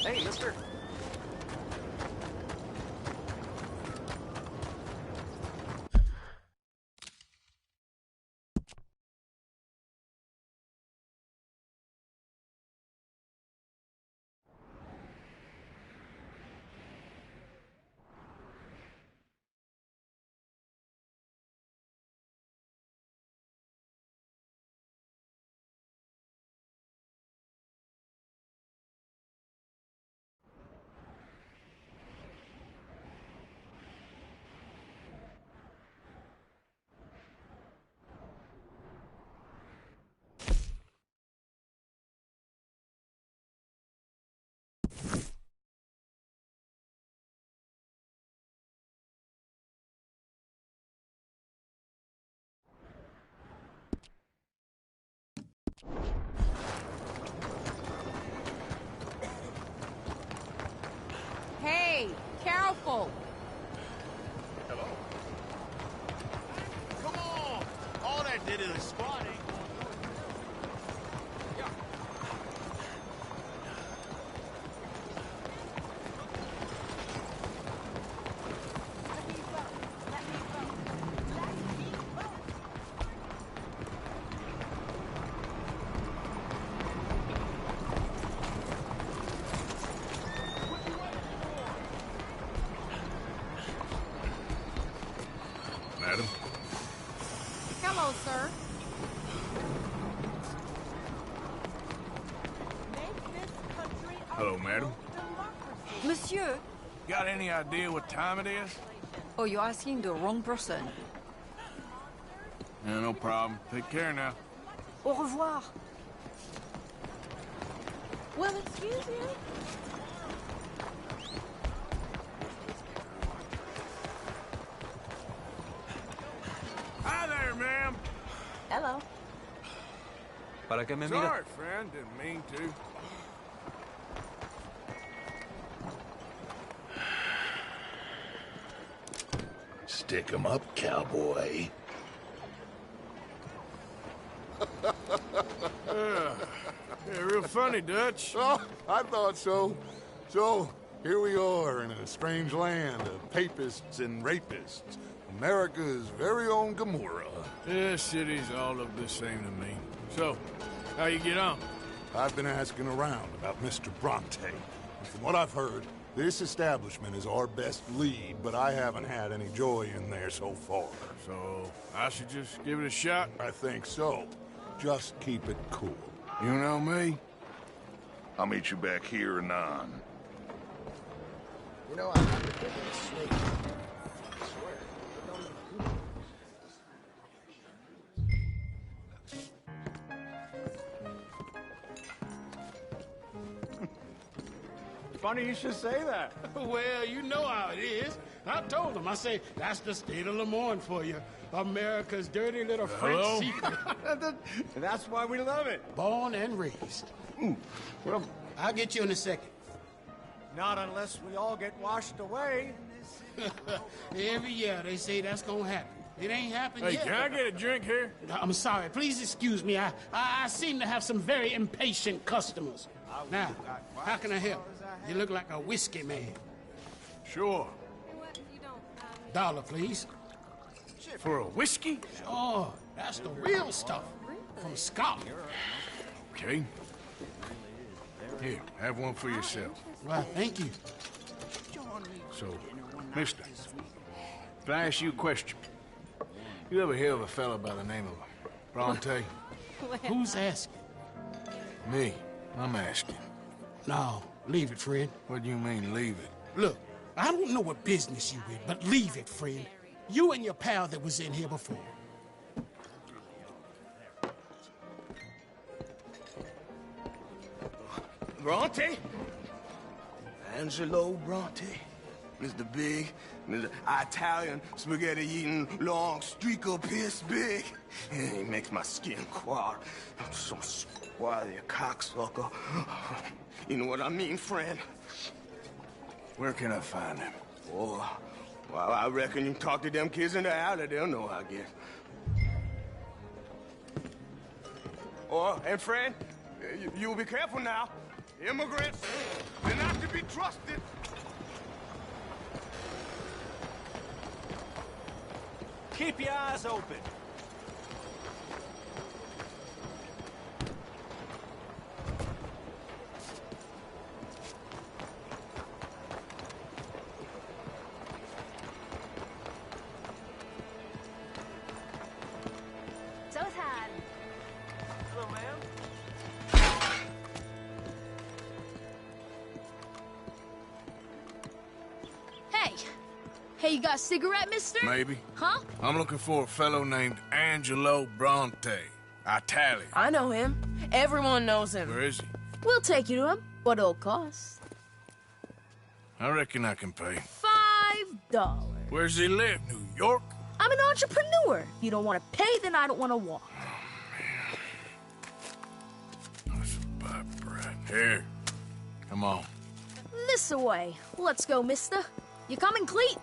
Hey, mister. Hey, careful! Hello? Come on! All that did is squat ain't Madam? Hello, sir. Hello, madam. Monsieur? Got any idea what time it is? Oh, you're asking the wrong person. Yeah, no problem. Take care now. Au revoir. Well, excuse you. Hi there, ma'am. Hello. ¿Para qué me mira? Sorry, friend. Didn't mean to. Stick 'em up, cowboy. Yeah, real funny, Dutch. Oh, I thought so. So, here we are in a strange land of papists and rapists. America's very own Gomorrah. This city's all look the same to me. So, how you get on? I've been asking around about Mr. Bronte. And from what I've heard, this establishment is our best lead, but I haven't had any joy in there so far. So, I should just give it a shot? I think so. Just keep it cool. You know me? I'll meet you back here anon. You know, I'm not a big snake. I swear. Funny you should say that. Well, you know how it is. I told him. I say, that's the state of Lemoyne for you. America's dirty little French Hello? secret. That's why we love it. Born and raised. Well, I'll get you in a second. not unless we all get washed away. Every year they say that's gonna happen. It ain't happened Hey, yet. can I get a drink here? I'm sorry. Please excuse me. I seem to have some very impatient customers. Now, how can I help? You look like a whiskey man. Sure. Dollar, please. For a whiskey? Oh, that's the real stuff. From Scotland. Okay. Here, have one for yourself. Well, thank you. So, mister, if I ask you a question, you ever hear of a fella by the name of Bronte? Who's asking? Me. I'm asking. No, leave it, friend. What do you mean, leave it? Look, I don't know what business you in, but leave it, friend. You and your pal that was in here before. Bronte? Angelo Bronte. Mr. Big, Mr. Italian spaghetti-eating, long streaker piss big. He makes my skin crawl. I'm so squally a cocksucker. You know what I mean, friend? Where can I find him? Oh, well, I reckon you can talk to them kids in the alley. They'll know, I guess. Oh, and friend, you be careful now. Immigrants, they're not be trusted. Keep your eyes open. Hello, ma'am. Hey, you got a cigarette, mister? Maybe. Huh? I'm looking for a fellow named Angelo Bronte. Italian. I know him. Everyone knows him. Where is he? We'll take you to him. What it'll cost? I reckon I can pay. $5. Where's he live? New York? I'm an entrepreneur. If you don't want to pay, then I don't want to walk. That's a bad brat. Here. Come on. This away. Let's go, mister. You coming, Cleet?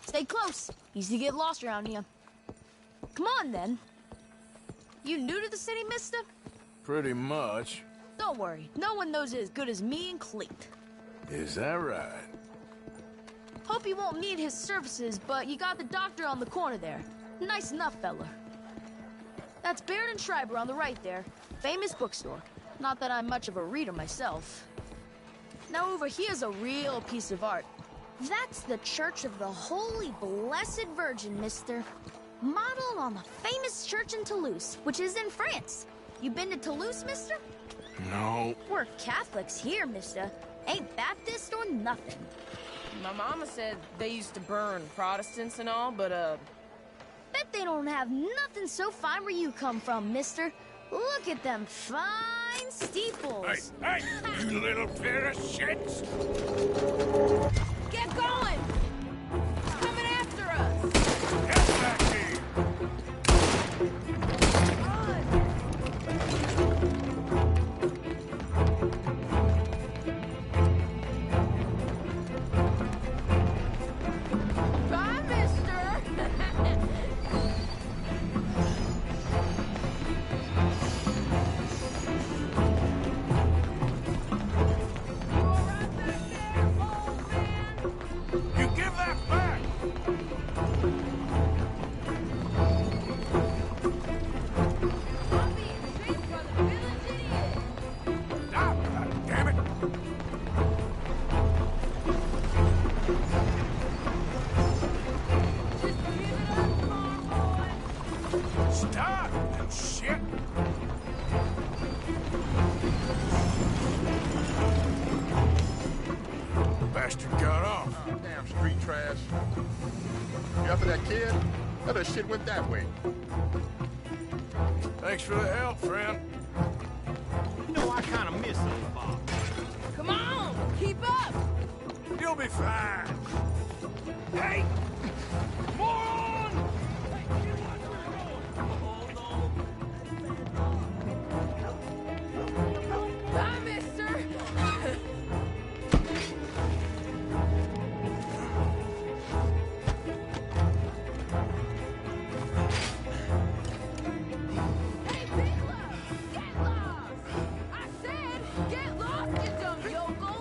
Stay close. Easy to get lost around here. Come on, then. You new to the city, mister? Pretty much. Don't worry. No one knows it as good as me and Cleet. Is that right? Hope you won't need his services, but you got the doctor on the corner there. Nice enough, fella. That's Baird and Schreiber on the right there. Famous bookstore. Not that I'm much of a reader myself. Now over here's a real piece of art. That's the Church of the Holy Blessed Virgin, mister. Modeled on the famous church in Toulouse, which is in France. You been to Toulouse, mister? No. We're Catholics here, mister. Ain't Baptist or nothing. My mama said they used to burn Protestants and all, but, Bet they don't have nothing so fine where you come from, mister. Look at them fine steeples. Hey, you little pair of shits! get going! It's coming after us! Get back here! Bye, mister! You give that back! Stop! God damn it! Stop! You shit! Bastard got off. Oh, damn street trash. You after that kid? That shit went that way. Thanks for the help, friend. You know, I kind of miss those Bob. Come on! Keep up! You'll be fine. Hey! Moron! Bye, mister! Hey, Bigler! Get lost! I said, get lost, you dumb yokel!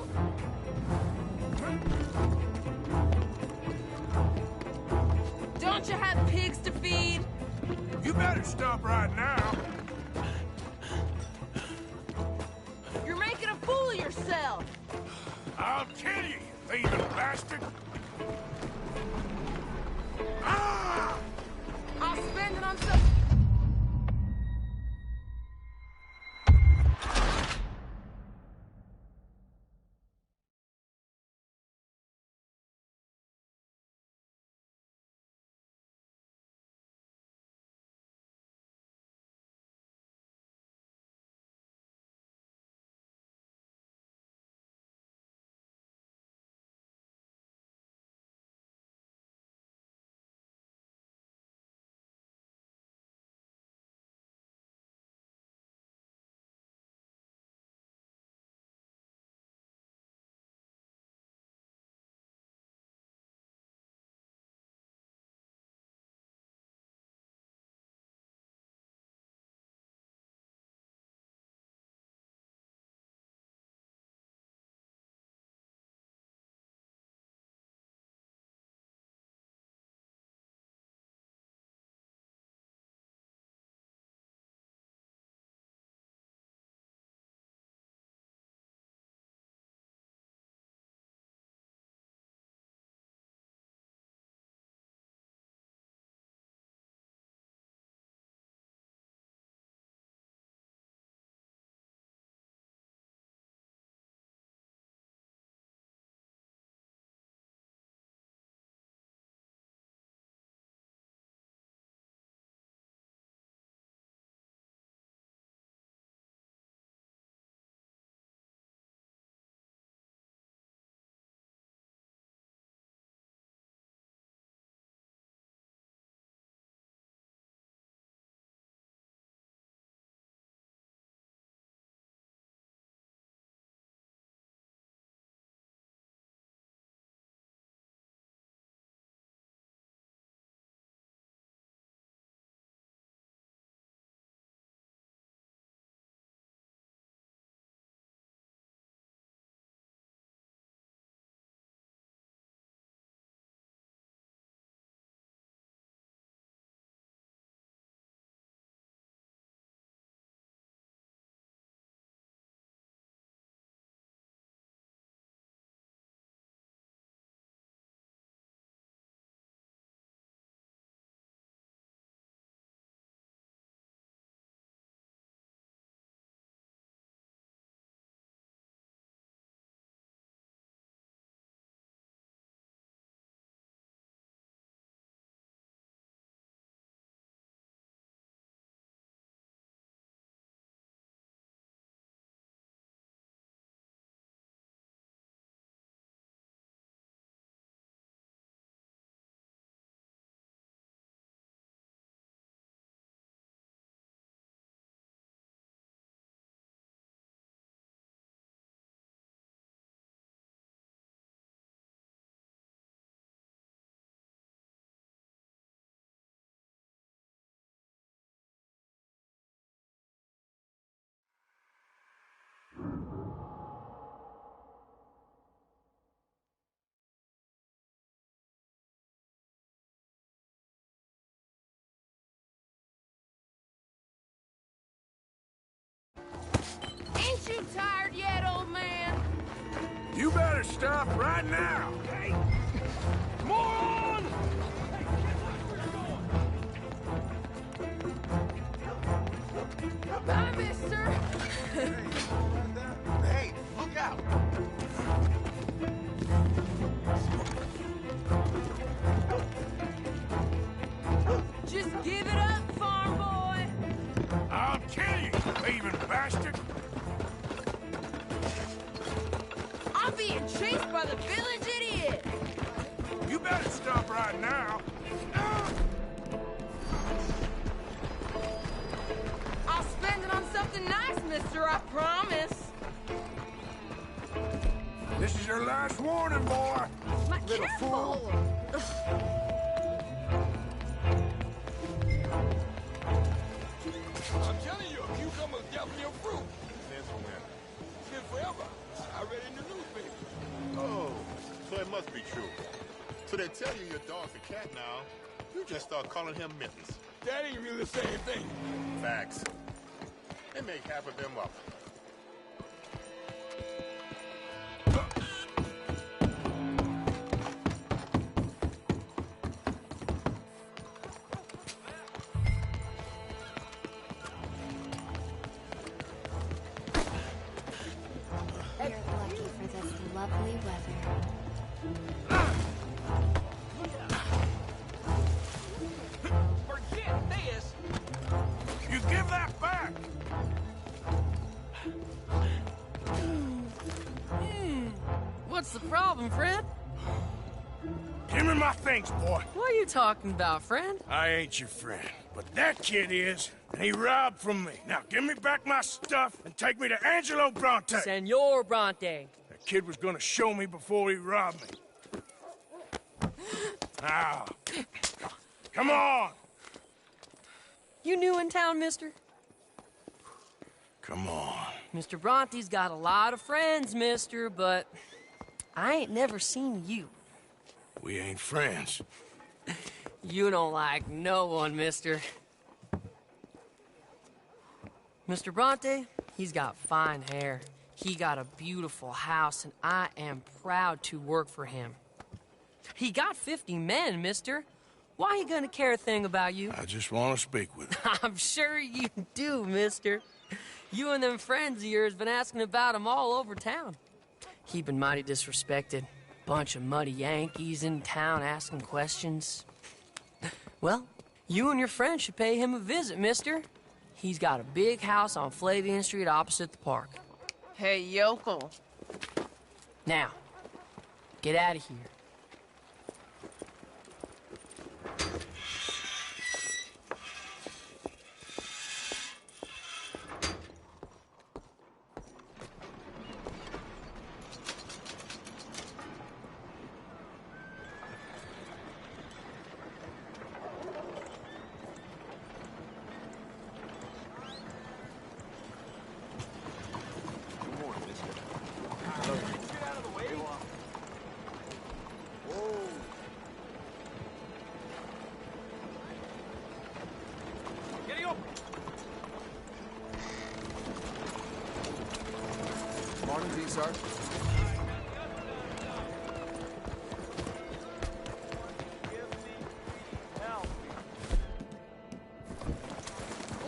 Don't you have pigs to feed? You better stop right now. You're making a fool of yourself! I'll kill you, you thieving bastard! Ah! I'll spend it on some... tired yet, old man? You better stop right now. Hey! Moron! Bye, mister. Hey, look out! Just give it up, farm boy. I'll kill you, thieving bastard. I'm being chased by the village idiot. You better stop right now. I'll spend it on something nice, mister, I promise. This is your last warning, boy. My careful. I'm telling you, a cucumber's definitely a fruit. Since when? Since forever. I read it in the newspaper. Oh, so it must be true. So they tell you your dog's a cat now. You just start calling him Mittens. That ain't really the same thing. Facts. They make half of them up. You're lucky for this lovely weather. Forget this! You give that back. What's the problem, friend? Give me my things, boy. What are you talking about, friend? I ain't your friend, but that kid is, and he robbed from me. Now give me back my stuff and take me to Angelo Bronte. Senor Bronte. That kid was gonna show me before he robbed me. Now, come on. You new in town, mister? Come on. Mr. Bronte's got a lot of friends, mister, but I ain't never seen you. We ain't friends. You don't like no one, mister. Mr. Bronte, he's got fine hair. He got a beautiful house, and I am proud to work for him. He got 50 men, mister. Why he gonna care a thing about you? I just want to speak with him. I'm sure you do, mister. You and them friends of yours been asking about him all over town. He been mighty disrespected. Bunch of muddy Yankees in town asking questions. Well, you and your friend should pay him a visit, mister. He's got a big house on Flavian Street opposite the park. Hey, yokel. Now, get out of here. Morning, V-Sar.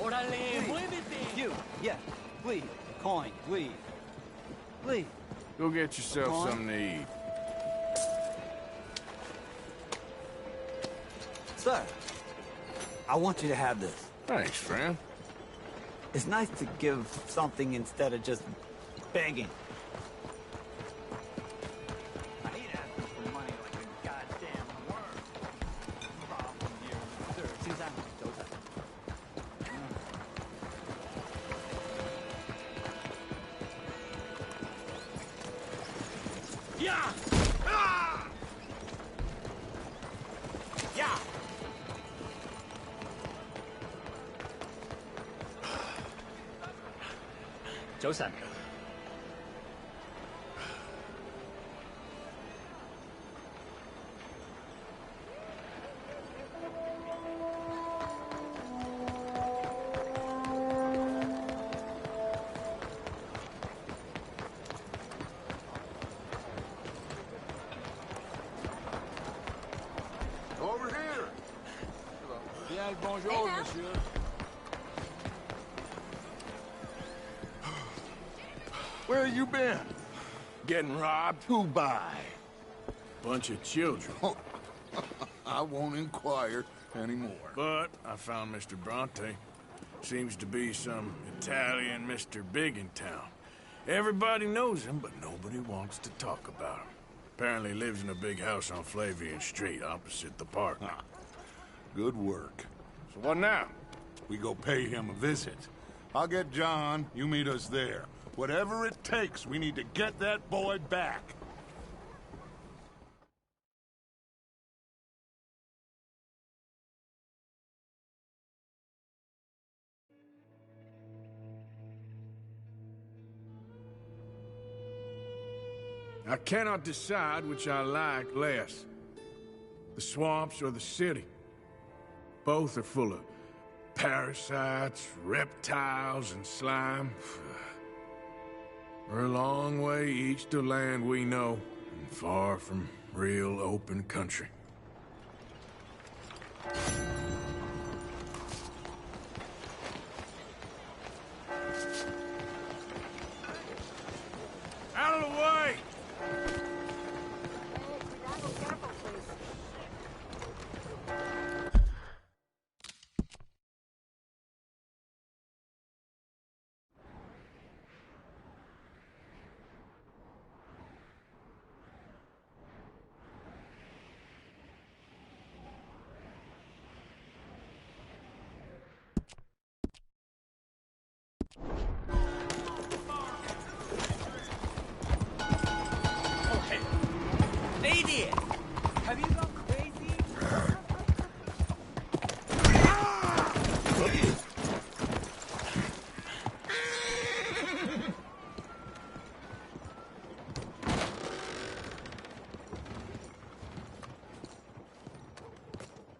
Órale, muévete! You, yeah, please. Coin, please. Please. Go get yourself something to eat. Sir, I want you to have this. Thanks, friend. It's nice to give something instead of just begging. I hate asking for money like a goddamn worm. Problem here, sir. Suzanne, Joseph. Yeah! Ah! Yeah! Joseph. bonjour, monsieur. Where you been? Getting robbed? Who by? Bunch of children. Oh, I won't inquire anymore. But I found Mr. Bronte. Seems to be some Italian Mr. Big in town. Everybody knows him, but nobody wants to talk about him. Apparently lives in a big house on Flavian Street, opposite the park. Good work. So what now? We go pay him a visit. I'll get John, you meet us there. Whatever it takes, we need to get that boy back. I cannot decide which I like less. The swamps or the city. Both are full of parasites, reptiles, and slime. We're a long way east to land we know, and far from real open country. Out of the way! Lady! Have you gone crazy?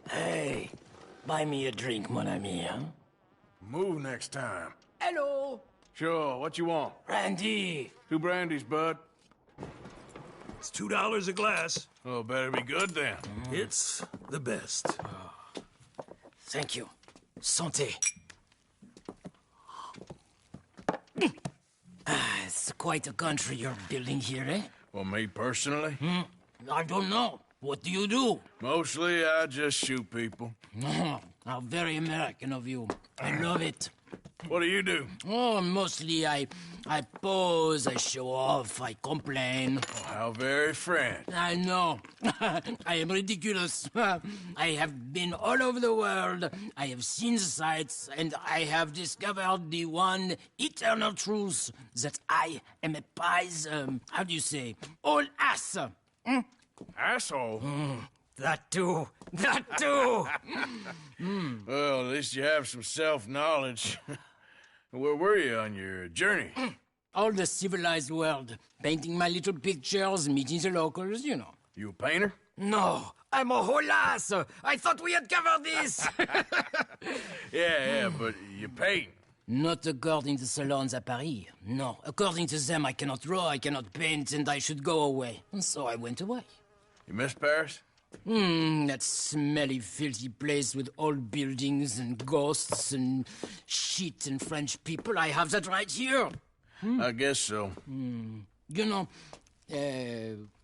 Hey, buy me a drink, mon ami, huh? Move next time. Hello! Sure, what you want? Brandy! 2 brandies, bud. It's $2 a glass. Oh, better be good then. It's the best. Thank you. Santé. It's quite a country you're building here, eh? Well, me personally? I don't know. What do you do? Mostly, I just shoot people. How very American of you. I love it. What do you do? Oh, mostly I pose, I show off, I complain. Oh, how very French. I know. I am ridiculous. I have been all over the world. I have seen the sights, and I have discovered the one eternal truth that I am a pies, how do you say, all ass. Asshole? That too. That too. Well, at least you have some self-knowledge. Where were you on your journey? All the civilized world. Painting my little pictures, meeting the locals, you know. You a painter? No, I'm a whole ass. I thought we had covered this. Yeah, but you paint. Not according to salons at Paris. No, according to them, I cannot draw, I cannot paint, and I should go away. And so I went away. You miss Paris? That smelly, filthy place with old buildings and ghosts and shit and French people. I have that right here. I guess so. You know,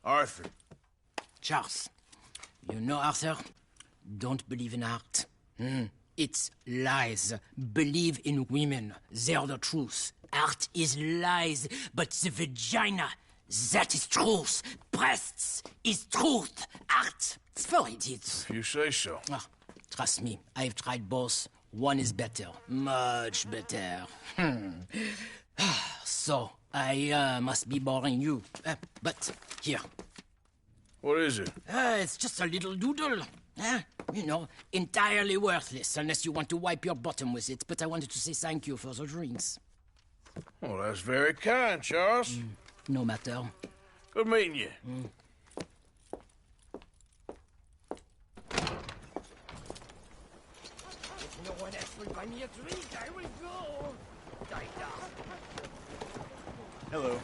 Arthur. Charles. You know, Arthur? Don't believe in art. It's lies. Believe in women. They're the truth. Art is lies, but the vagina, that is truth. Breasts is truth. Art, it's for idiots. If you say so. Trust me, I've tried both. One is better. Much better. So, I must be boring you. But, here. What is it? It's just a little doodle. You know, entirely worthless, unless you want to wipe your bottom with it. But I wanted to say thank you for the drinks. Well, that's very kind, Charles. No matter. Good meeting you. If no one else will buy me a drink, I will go. Hello.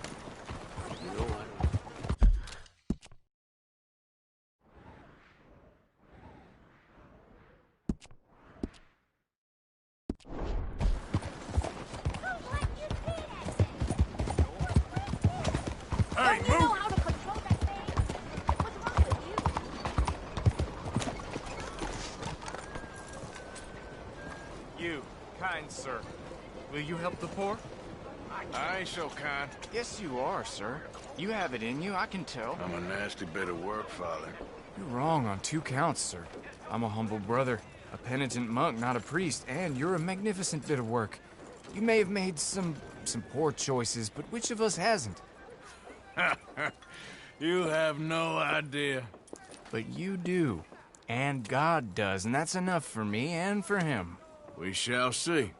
Hey, Don't you know move! how to control that thing? What's wrong with you? You, kind sir, will you help the poor? I ain't so kind. Yes, you are, sir. You have it in you, I can tell. I'm a nasty bit of work, Father. You're wrong on 2 counts, sir. I'm a humble brother, a penitent monk, not a priest, and you're a magnificent bit of work. You may have made some poor choices, but which of us hasn't? You have no idea. But you do. And God does, and that's enough for me and for him. We shall see.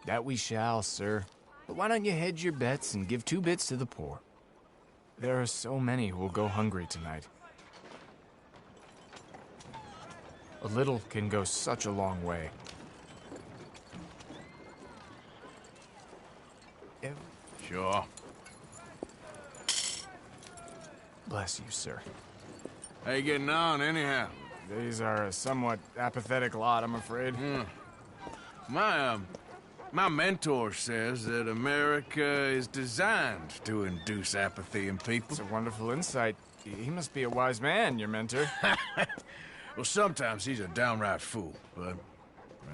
That we shall, sir. But why don't you hedge your bets and give 2 bits to the poor? There are so many who will go hungry tonight. A little can go such a long way. Sure. Bless you, sir. How you getting on, anyhow? These are a somewhat apathetic lot, I'm afraid. My mentor says that America is designed to induce apathy in people. It's a wonderful insight. He must be a wise man, your mentor. Well, sometimes he's a downright fool, but,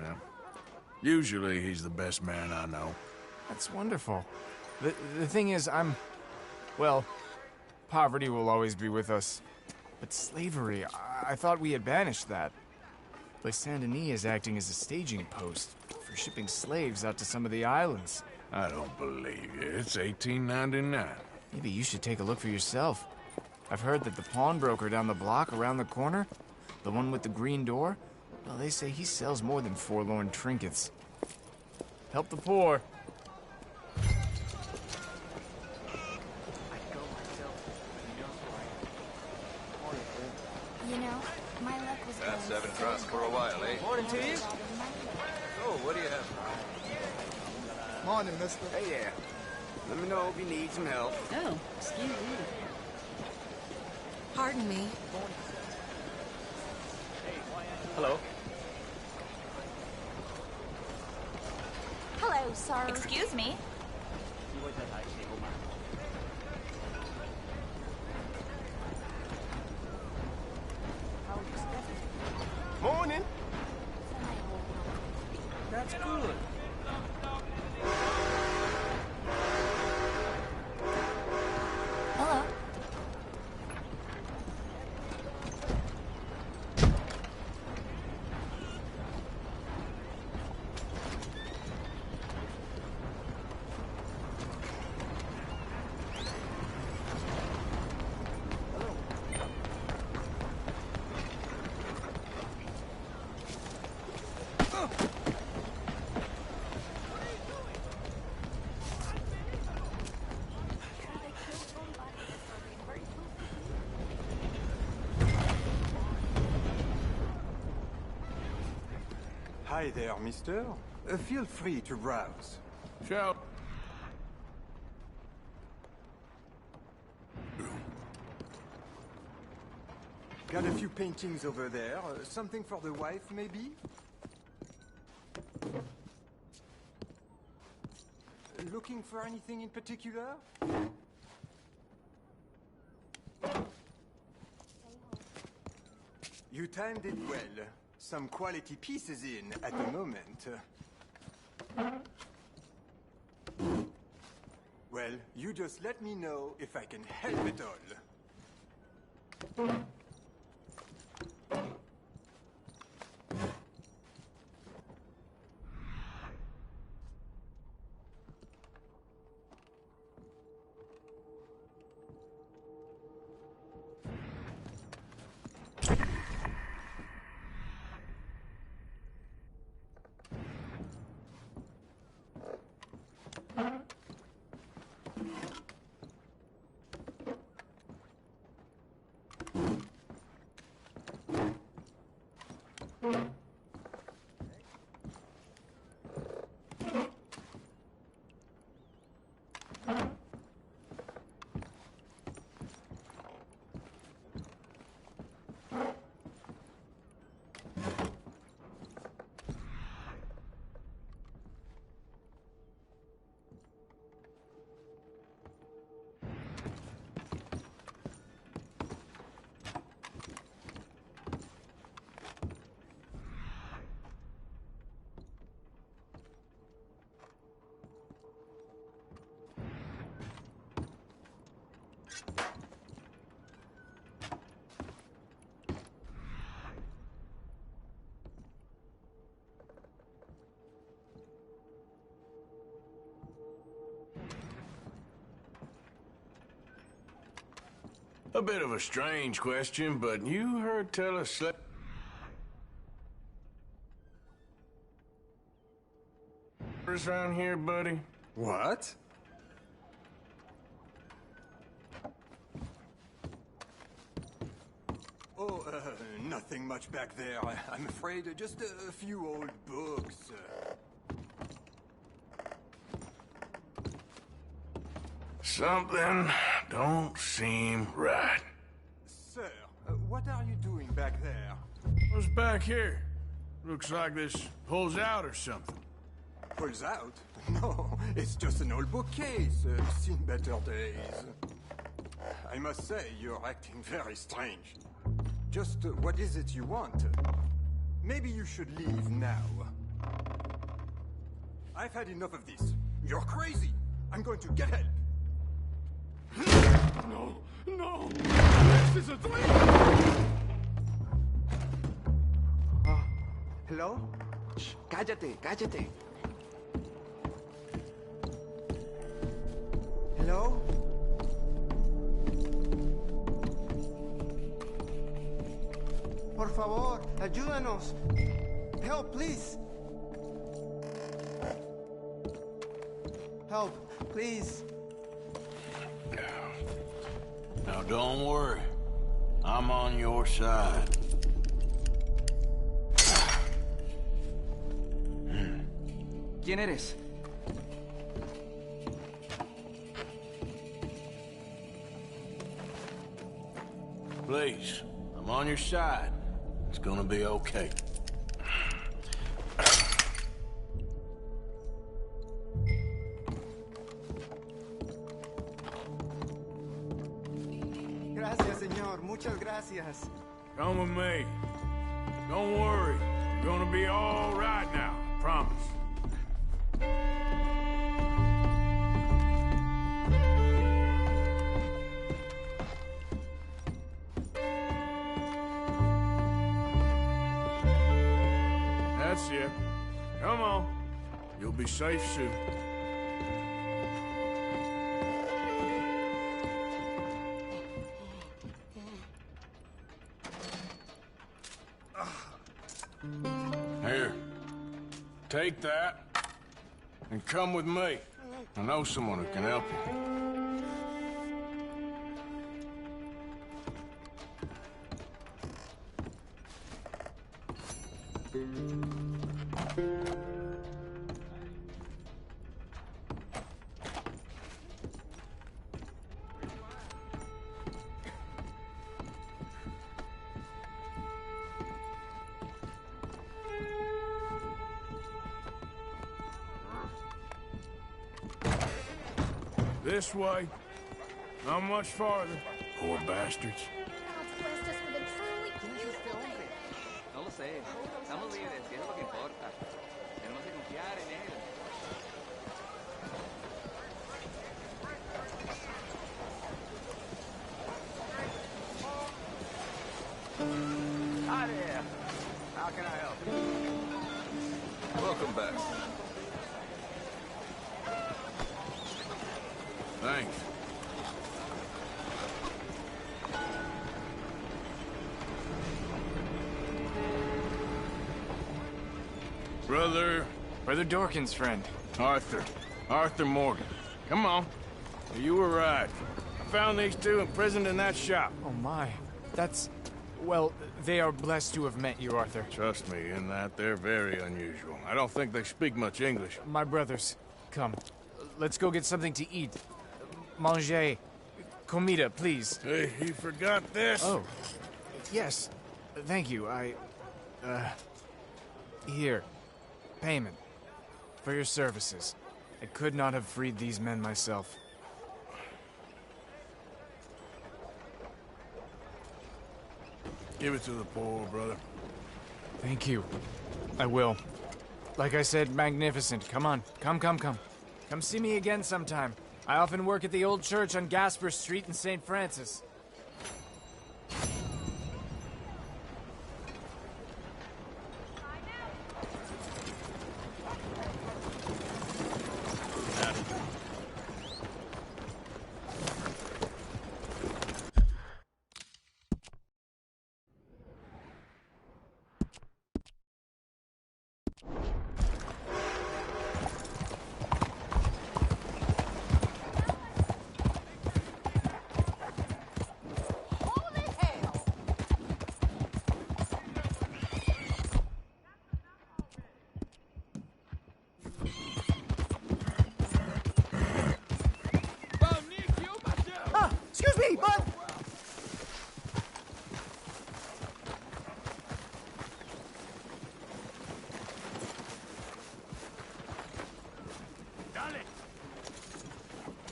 well, usually he's the best man I know. That's wonderful. The thing is, well, poverty will always be with us. But slavery, I thought we had banished that. But Saint Denis is acting as a staging post for shipping slaves out to some of the islands. I don't believe you. It's 1899. Maybe you should take a look for yourself. I've heard that the pawnbroker down the block around the corner, the one with the green door, well, they say he sells more than forlorn trinkets. Help the poor. You know, my luck was going That's 7 trucks for a while, eh? Morning to you. Oh, what do you have? Morning, mister. Hey there. Let me know if you need some help. Oh, excuse me. Pardon me. Hello. Hello, sir. Excuse me. Morning. That's good. Hello. Hi there, mister. Feel free to browse. Shall... Got a few paintings over there. Something for the wife, maybe? Looking for anything in particular? You timed it well. Some quality pieces in at the moment. Well, you just let me know if I can help at all. A bit of a strange question, but you heard tell us around here, buddy? What? Oh, nothing much back there. I'm afraid just a few old books. Something don't seem right. Sir, what are you doing back there? What's back here? Looks like this pulls out or something. Pulls out? No, it's just an old bookcase. Seen better days. I must say, you're acting very strange. Just what is it you want? Maybe you should leave now. I've had enough of this. You're crazy. I'm going to get help. No, no! This is a dream! Hello? Shh, cállate, cállate. Hello? Por favor, ayúdanos. Help, please. Help, please. Now don't worry. I'm on your side. ¿Quién eres? Please, I'm on your side. It's gonna be okay. Gracias, señor. Muchas gracias. Come with me. Don't worry. You're gonna be all right now. Promise. That's it. Come on. You'll be safe soon. Here. Take that and come with me. I know someone who can help you. This way. Not much farther. Poor bastards. No lo sé. Estamos libres, que es lo que importa. Tenemos que confiar en él. Hi there. How can I help you? Welcome back. Thanks. Brother Dorkin's friend. Arthur. Arthur Morgan. Come on. You were right. I found these two imprisoned in that shop. Oh my. That's... Well, they are blessed to have met you, Arthur. Trust me, in that they're very unusual. I don't think they speak much English. My brothers, come. Let's go get something to eat. Manger. Comida, please. Hey, you forgot this? Oh. Yes. Thank you. Here. Payment. For your services. I could not have freed these men myself. Give it to the poor, brother. Thank you. I will. Like I said, magnificent. Come on. Come. Come see me again sometime. I often work at the old church on Gasper Street in St. Francis.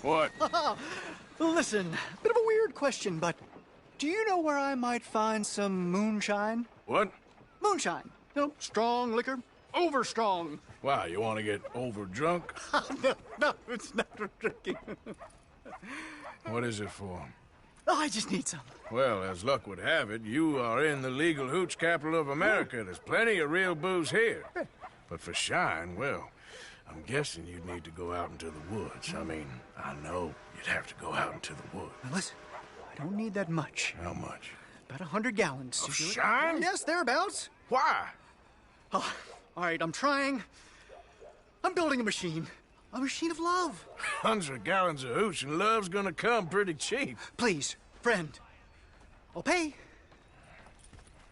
What? Listen, bit of a weird question, but do you know where I might find some moonshine? What? Moonshine. You know, strong liquor. Over strong. Wow, you want to get over drunk? No, it's not for drinking. What is it for? Oh, I just need some. Well, as luck would have it, you are in the legal hooch capital of America. There's plenty of real booze here. But for shine, well, I'm guessing you'd need to go out into the woods. I mean, I know you'd have to go out into the woods. Now listen, I don't need that much. How much? About 100 gallons. Of shine? Yes, thereabouts. Why? Oh, all right, I'm trying. I'm building a machine. A machine of love. 100 gallons of hooch and love's gonna come pretty cheap. Please, friend. I'll pay.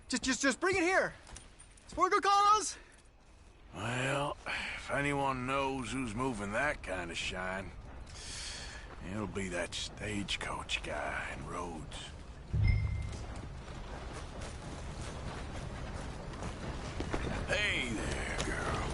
Just bring it here. It's for a good cause. Well, if anyone knows who's moving that kind of shine, it'll be that stagecoach guy in Rhodes. Hey there, girl.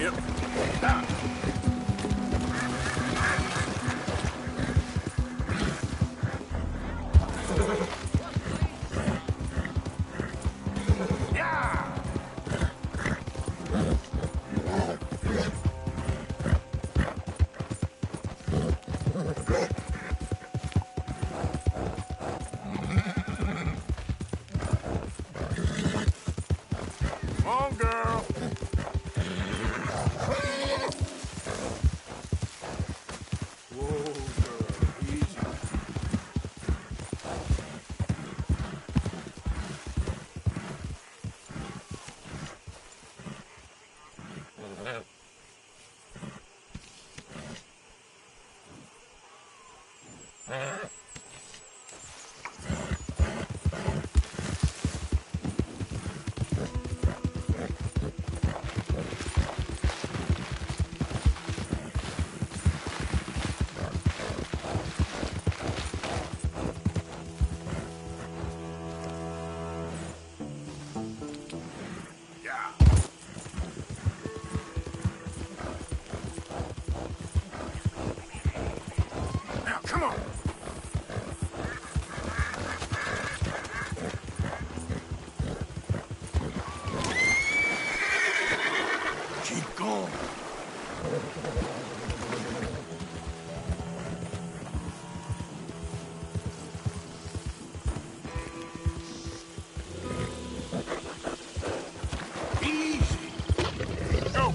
Come on, girl. Whoa, girl. Easy. Now, come on. Keep going. Easy. Go.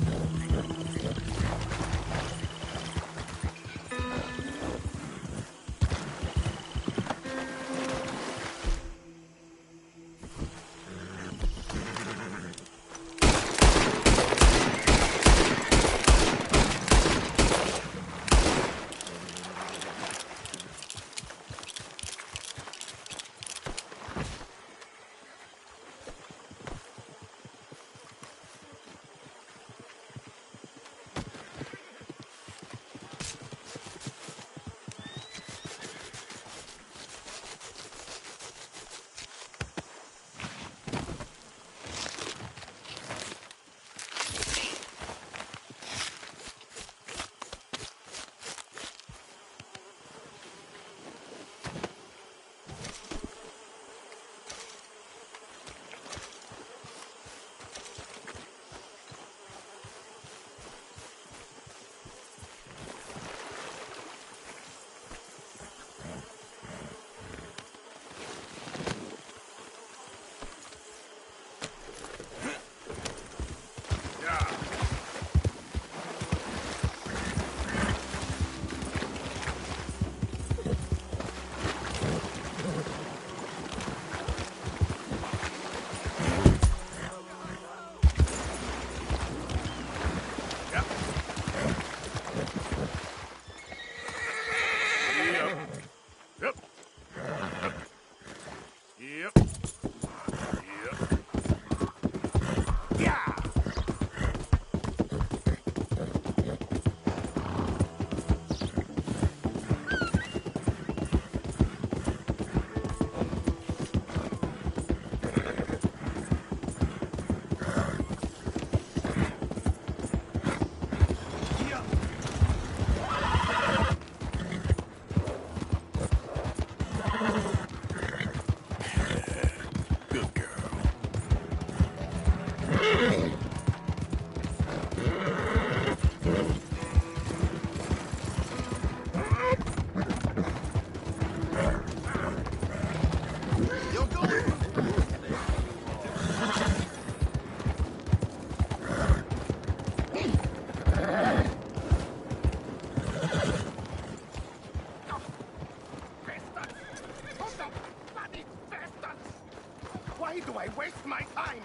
Why do I waste my time?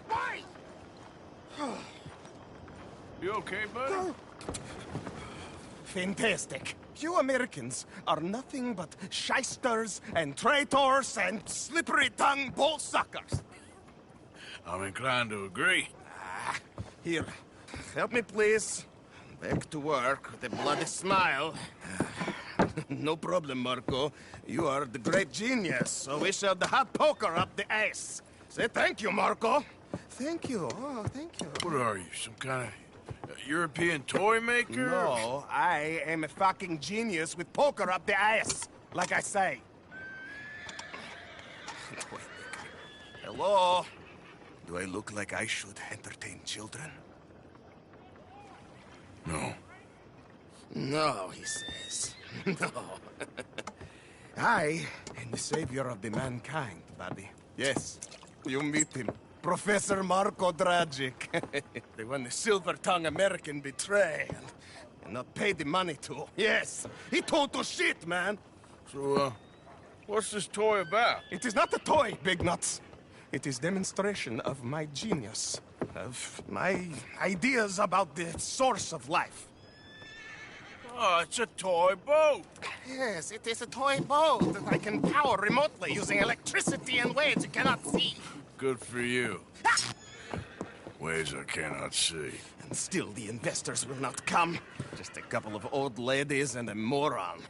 Why? You okay, buddy? Fantastic. You Americans are nothing but shysters and traitors and slippery-tongued bull-suckers. I'm inclined to agree. Here, help me, please. Back to work with a bloody smile. No problem, Marco. You are the great genius, so we shove the hot poker up the ass. Say thank you, Marco. Thank you. Oh, thank you. What are you, some kind of A European toy maker? No, I am a fucking genius with poker up the ass, like I say. Toy maker. Hello? Do I look like I should entertain children? No. No, he says. No. I am the savior of the mankind, buddy. Yes, you meet him. Professor Marko Dragic. The one the silver-tongued American betrayed and not paid the money to. Yes, he total shit, man. So, what's this toy about? It is not a toy, Big Nuts. It is demonstration of my genius, of my ideas about the source of life. Oh, it's a toy boat. Yes, it is a toy boat that I can power remotely using electricity in ways you cannot see. Good for you. Ways I cannot see. And still the investors will not come. Just a couple of old ladies and a moron.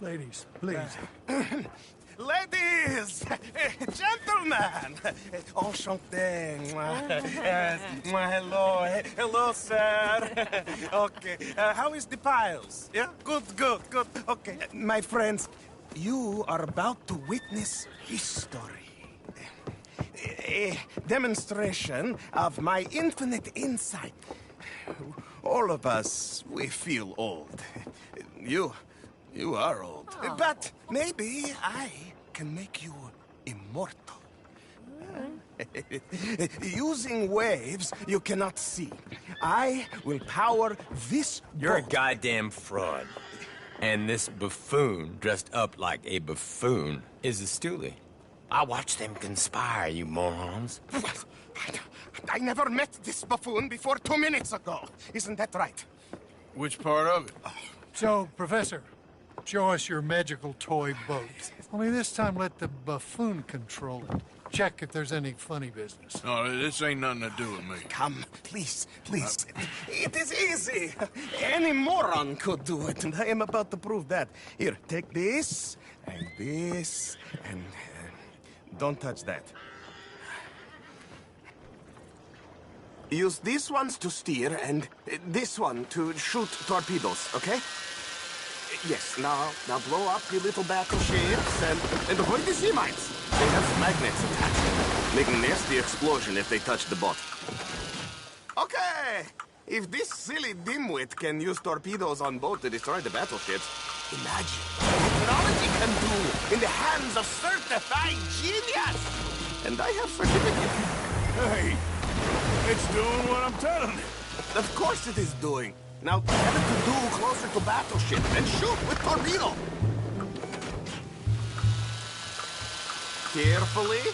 Ladies, please. Ladies! Gentlemen! Enchanté. Hello. Hello, sir. Okay. How is the piles? Yeah? Good. Okay. My friends, you are about to witness history. A demonstration of my infinite insight. All of us, we feel old. You are old. Oh. But maybe I can make you immortal. Using waves you cannot see. I will power this You're a boat. goddamn fraud. And this buffoon, dressed up like a buffoon, is a stoolie. I watched them conspire, you morons. I never met this buffoon before 2 minutes ago. Isn't that right? Which part of it? So, Professor, show us your magical toy boat. Only this time let the buffoon control it. Check if there's any funny business. No, this ain't nothing to do with me. Come, please. It is easy. Any moron could do it, and I am about to prove that. Here, take this, and don't touch that. Use these ones to steer, and this one to shoot torpedoes, okay? Yes, now blow up your little battleships, and avoid the sea mines. They have magnets attached, making nasty explosion if they touch the boat. Okay, if this silly dimwit can use torpedoes on boat to destroy the battleships, imagine what technology can do in the hands of certified genius! And I have certificate. Hey, it's doing what I'm telling it. Of course it is doing. Now tell it to do closer to battleship and shoot with torpedo. Carefully.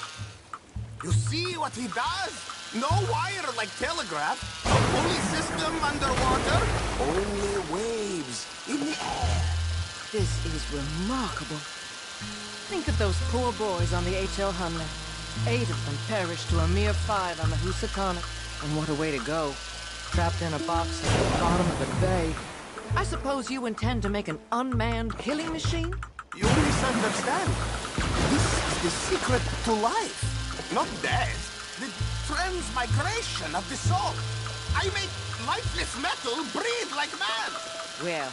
You see what he does? No wire like telegraph. A pulley system underwater. Only waves in the air. This is remarkable. Think of those poor boys on the H.L. Hunley. 8 of them perished to a mere 5 on the Housatonic. And what a way to go. Trapped in a box at the bottom of the bay. I suppose you intend to make an unmanned killing machine? You misunderstand. This is the secret to life. Not death. The transmigration of the soul. I make lifeless metal breathe like man. Well,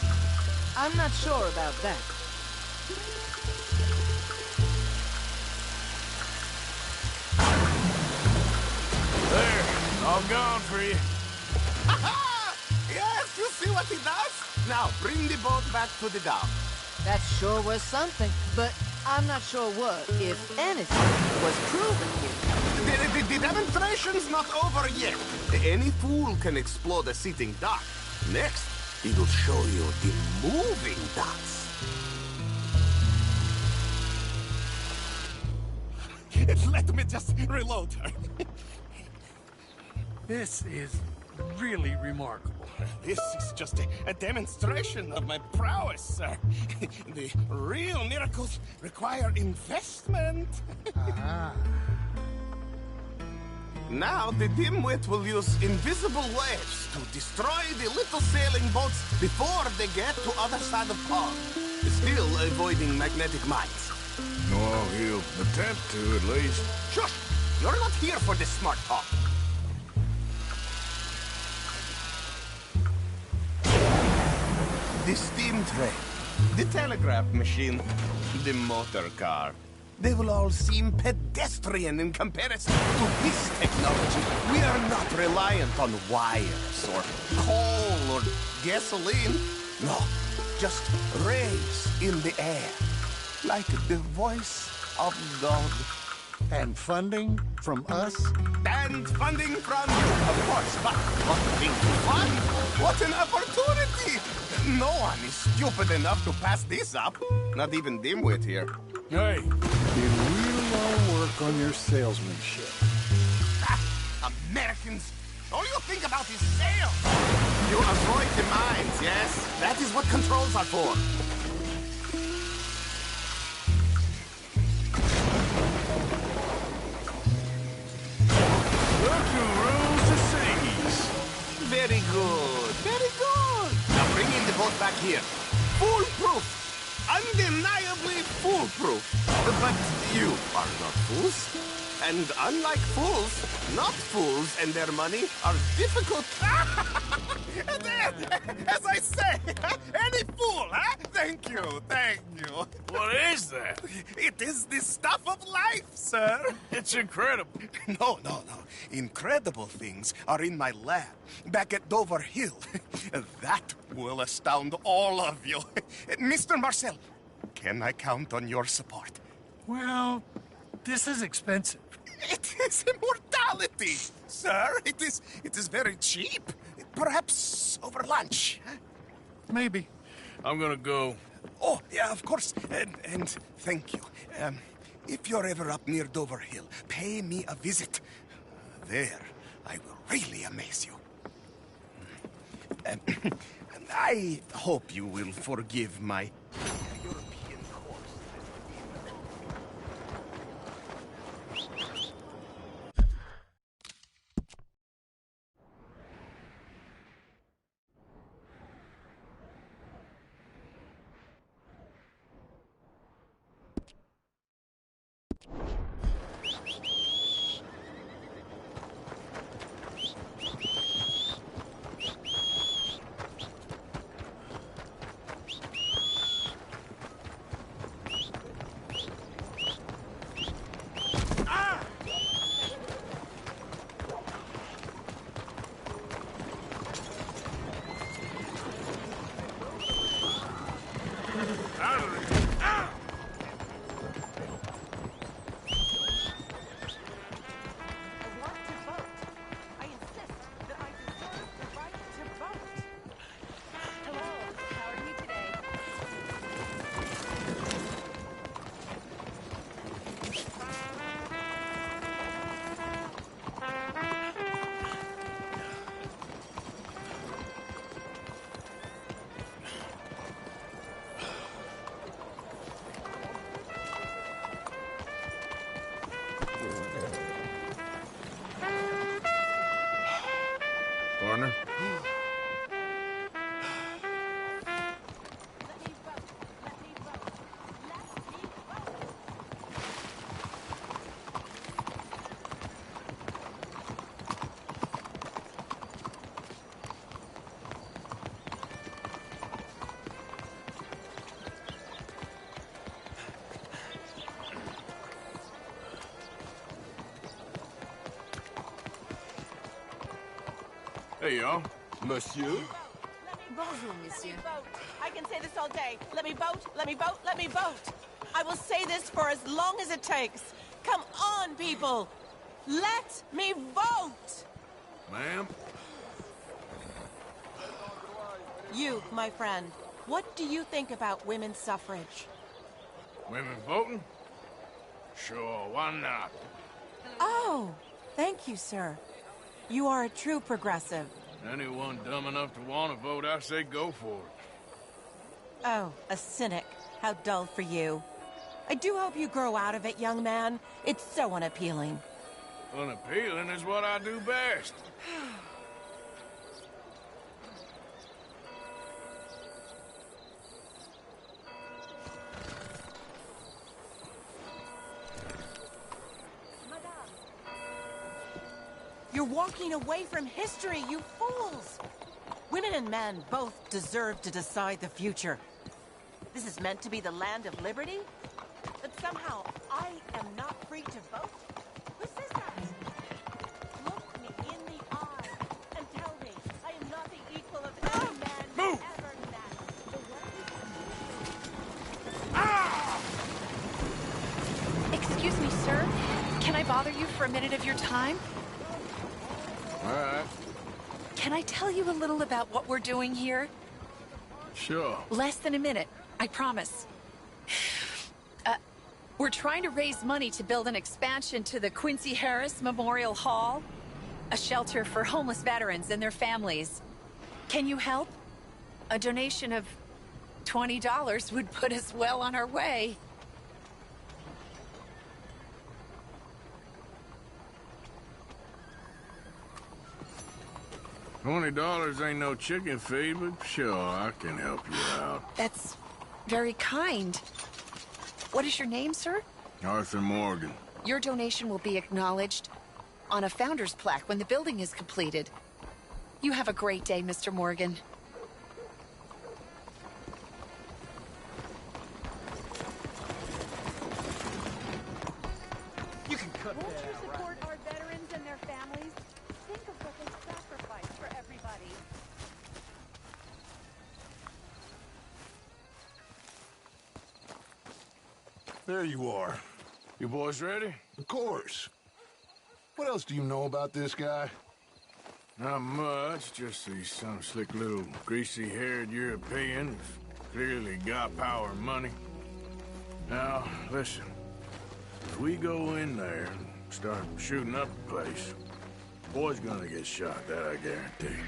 I'm not sure about that. There, all gone for you. Yes, you see what he does? Now, bring the boat back to the dock. That sure was something, but I'm not sure what, if anything, was proven here. The demonstration's not over yet. Any fool can explode a sitting dock. Next, he will show you the moving docks. Let me just reload her. This is really remarkable. This is just a demonstration of my prowess, sir. The real miracles require investment. Now the dimwit will use invisible waves to destroy the little sailing boats before they get to other side of pond. Still avoiding magnetic mines. Well, he'll attempt to, at least. Shush! You're not here for this smart talk. the steam train, the telegraph machine, the motor car. They will all seem pedestrian in comparison to this technology. We are not reliant on wires or coal or gasoline. No, just rays in the air, like the voice of God. And funding from us? And funding from you, of course, but funding fun? What an opportunity! No one is stupid enough to pass this up. Not even Dimwit here. Hey! You will all work on your salesmanship. Americans! All you think about is sales! You avoid the mines, yes? That is what controls are for. Very good, very good. Now bring in the boat back here. Foolproof! Undeniably foolproof. But you are not fools. And unlike fools, not fools and their money are difficult. As I say, any fool, huh? Thank you, thank you. What is that? It is the stuff of life, sir. It's incredible. No. Incredible things are in my lab, back at Dover Hill. That will astound all of you. Mr. Marcel, can I count on your support? Well, this is expensive. It is immortality, sir. It is very cheap. Perhaps over lunch. Maybe. I'm gonna go. Oh, yeah, of course. And thank you. If you're ever up near Dover Hill, pay me a visit. There, I will really amaze you. I hope you will forgive my European course. Partner? Hey, y'all. Monsieur? Bonjour, monsieur. I can say this all day. Let me vote, let me vote, let me vote. I will say this for as long as it takes. Come on, people. Let me vote. Ma'am? You, my friend, what do you think about women's suffrage? Women voting? Sure, why not? Oh, thank you, sir. You are a true progressive. Anyone dumb enough to want to vote, I say go for it. Oh, a cynic. How dull for you. I do hope you grow out of it, young man. It's so unappealing. Unappealing is what I do best. You're walking away from history, you fools! Women and men both deserve to decide the future. This is meant to be the land of liberty? But somehow, I am not free to vote? Who says that? Look me in the eye and tell me I am not the equal of any man Move! ever met. Excuse me, sir. Can I bother you for a minute of your time? All right. Can I tell you a little about what we're doing here? Sure. Less than a minute, I promise. We're trying to raise money to build an expansion to the Quincy Harris Memorial Hall, a shelter for homeless veterans and their families. Can you help? A donation of $20 would put us well on our way. $20 ain't no chicken feed, but sure, I can help you out. That's very kind. What is your name, sir? Arthur Morgan. Your donation will be acknowledged on a founder's plaque when the building is completed. You have a great day, Mr. Morgan. You can cut Won't that you out, right? support our veterans and their families? Think of what they sacrificed for everybody. There you are. You boys ready? Of course. What else do you know about this guy? Not much, just he's some slick little greasy-haired European who's clearly got power and money. Now, listen. If we go in there and start shooting up the place, boy's gonna get shot, that I guarantee.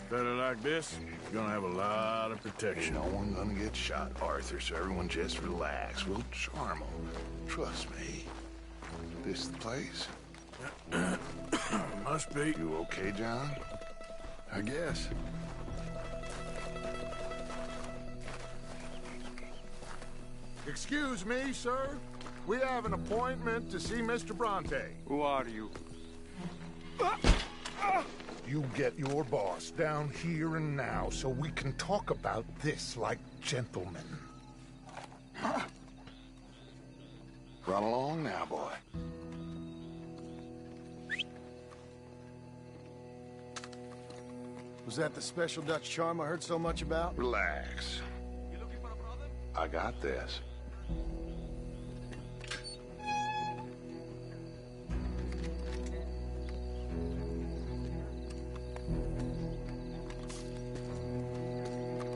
Fella like this is gonna have a lot of protection. Ain't no one gonna get shot, Arthur, so everyone just relax. We'll charm them. Trust me. This the place? Must be. You okay, John? I guess. Excuse me, sir. We have an appointment to see Mr. Bronte. Who are you? You get your boss down here and now so we can talk about this like gentlemen. Run along now, boy. Was that the special Dutch charm I heard so much about? Relax. I got this.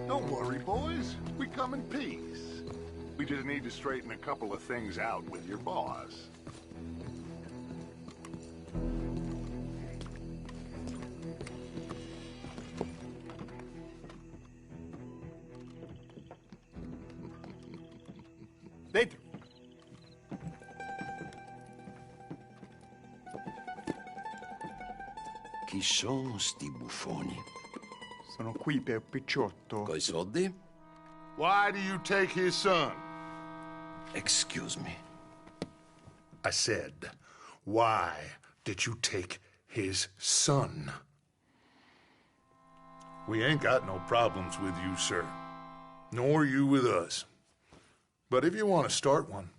Don't worry, boys. We come in peace. We just need to straighten a couple of things out with your boss. Dentro. Chi sono sti buffoni? Sono qui per Picciotto. Coi soldi? Why do you take his son? Excuse me. I said, why did you take his son? We ain't got no problems with you, sir. Nor you with us. But if you want to start one,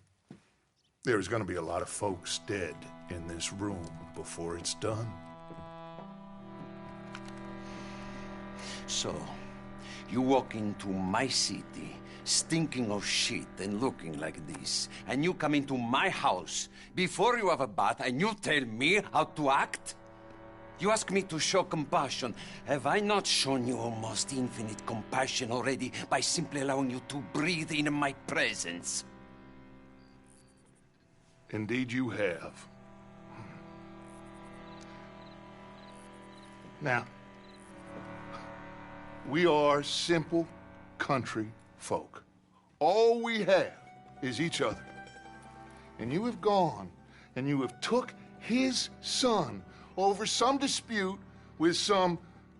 there's gonna be a lot of folks dead in this room before it's done. So, you walk into my city, stinking of shit and looking like this, and you come into my house before you have a bath and you tell me how to act? You ask me to show compassion. Have I not shown you almost infinite compassion already by simply allowing you to breathe in my presence? Indeed you have. Now, we are simple country folk. All we have is each other. And you have gone and you have took his son over some dispute with some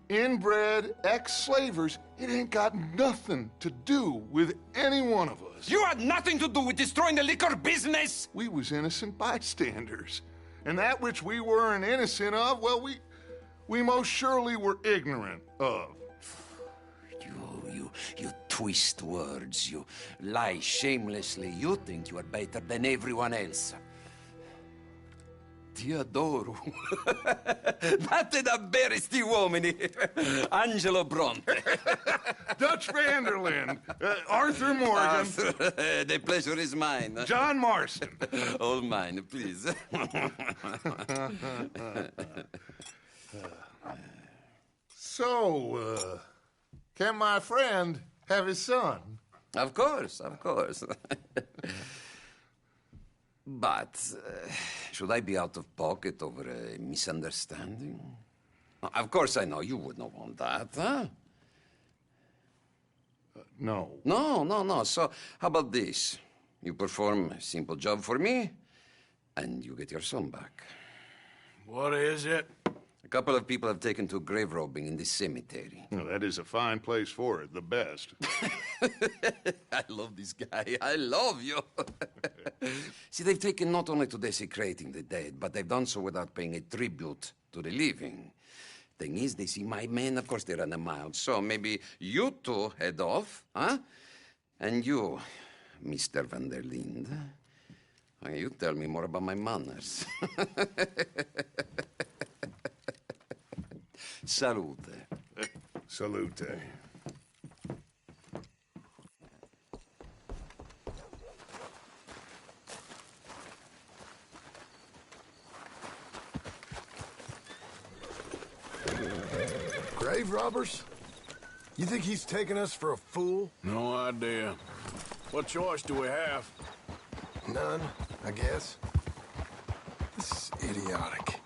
inbred ex-slavers. It ain't got nothing to do with any one of us. You had nothing to do with destroying the liquor business! We was innocent bystanders. And that which we weren't innocent of, well, we most surely were ignorant of. You twist words, you lie shamelessly. You think you are better than everyone else. Ti adoro. Date davvero sti uomini. Angelo Bronte. Dutch Vanderland. Arthur Morgan. The pleasure is mine. John Marston. All mine, please. So, can my friend have his son? Of course, of course. But should I be out of pocket over a misunderstanding? Of course I know you would not want that, huh? No. No. So how about this? You perform a simple job for me, and you get your son back. What is it? A couple of people have taken to grave robbing in this cemetery. Well, that is a fine place for it, the best. I love this guy. I love you. See, they've taken not only to desecrating the dead, but they've done so without paying a tribute to the living. Thing is, they see my men, of course they run a mile. So maybe you two head off, huh? And you, Mr. Van der Linde, you tell me more about my manners. Salute. Salute. Grave robbers? You think he's taking us for a fool? No idea. What choice do we have? None, I guess. This is idiotic.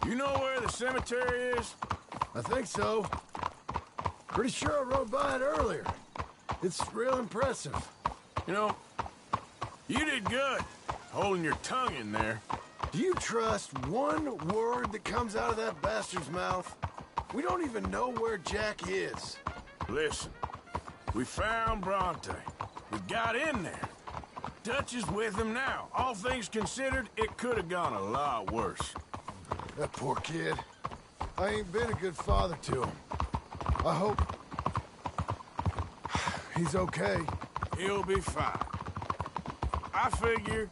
You know where the cemetery is? I think so. Pretty sure I rode by it earlier. It's real impressive. You know, you did good, holding your tongue in there. Do you trust one word that comes out of that bastard's mouth? We don't even know where Jack is. Listen, we found Bronte. We got in there. Dutch is with him now. All things considered, it could have gone a lot worse. That poor kid. I ain't been a good father to him. I hope he's okay. He'll be fine. I figure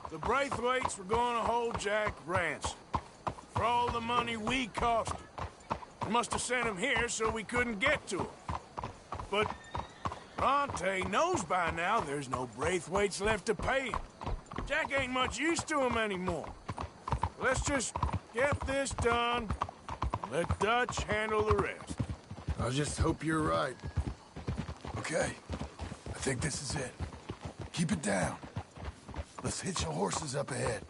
the Braithwaites were going to hold Jack ransom for all the money we cost him. We must have sent him here so we couldn't get to him. But Bronte knows by now there's no Braithwaites left to pay him. Jack ain't much use to him anymore. Let's just get this done. Let Dutch handle the rest. I just hope you're right. Okay, I think this is it. Keep it down. Let's hitch the horses up ahead.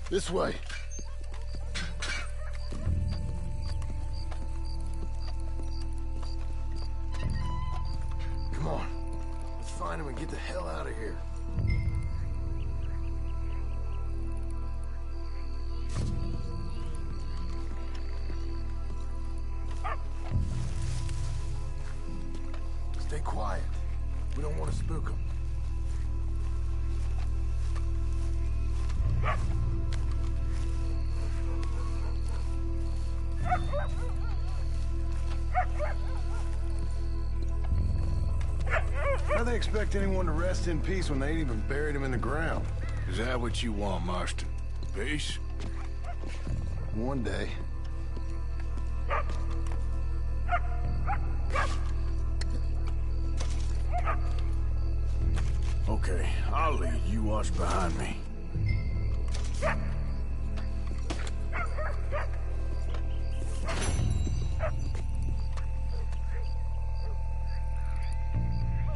This way. Come on. Let's find him and get the hell out of here. Stay quiet. We don't want to spook him. How do they expect anyone to rest in peace when they ain't even buried him in the ground? Is that what you want, Marston? Peace? One day. Okay, I'll lead. You watch behind me.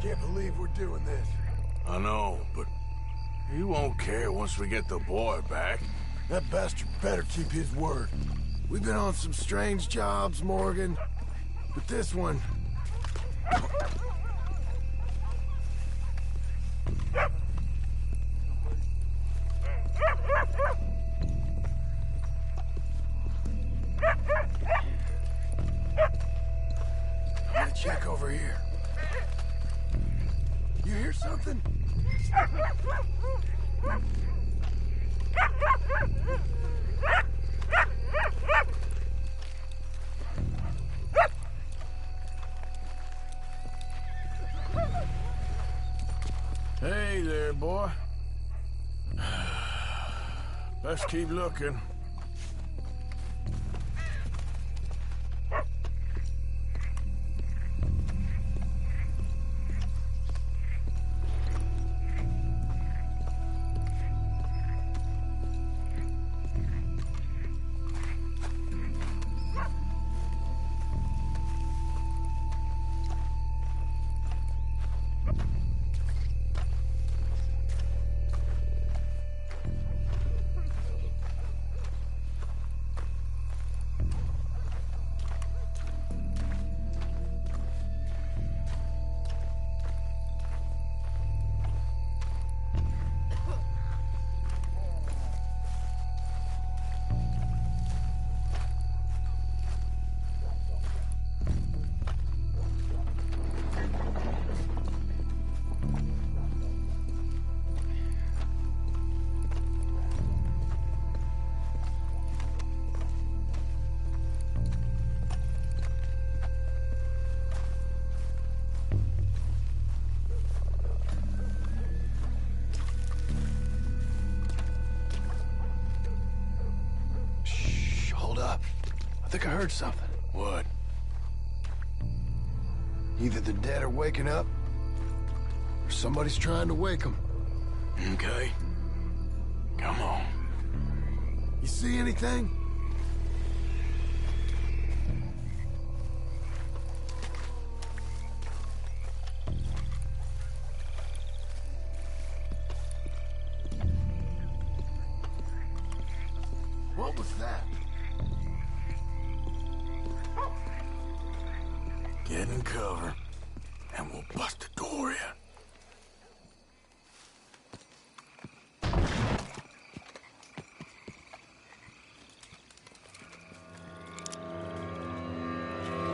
Can't believe we're doing this. I know, but he won't care once we get the boy back. That bastard better keep his word. We've been on some strange jobs, Morgan, but this one... over here. You hear something? Hey there, boy. Let's keep looking. I think I heard something. What? Either the dead are waking up, or somebody's trying to wake them. Okay. Come on. You see anything? What was that? Get in cover, and we'll bust the door in.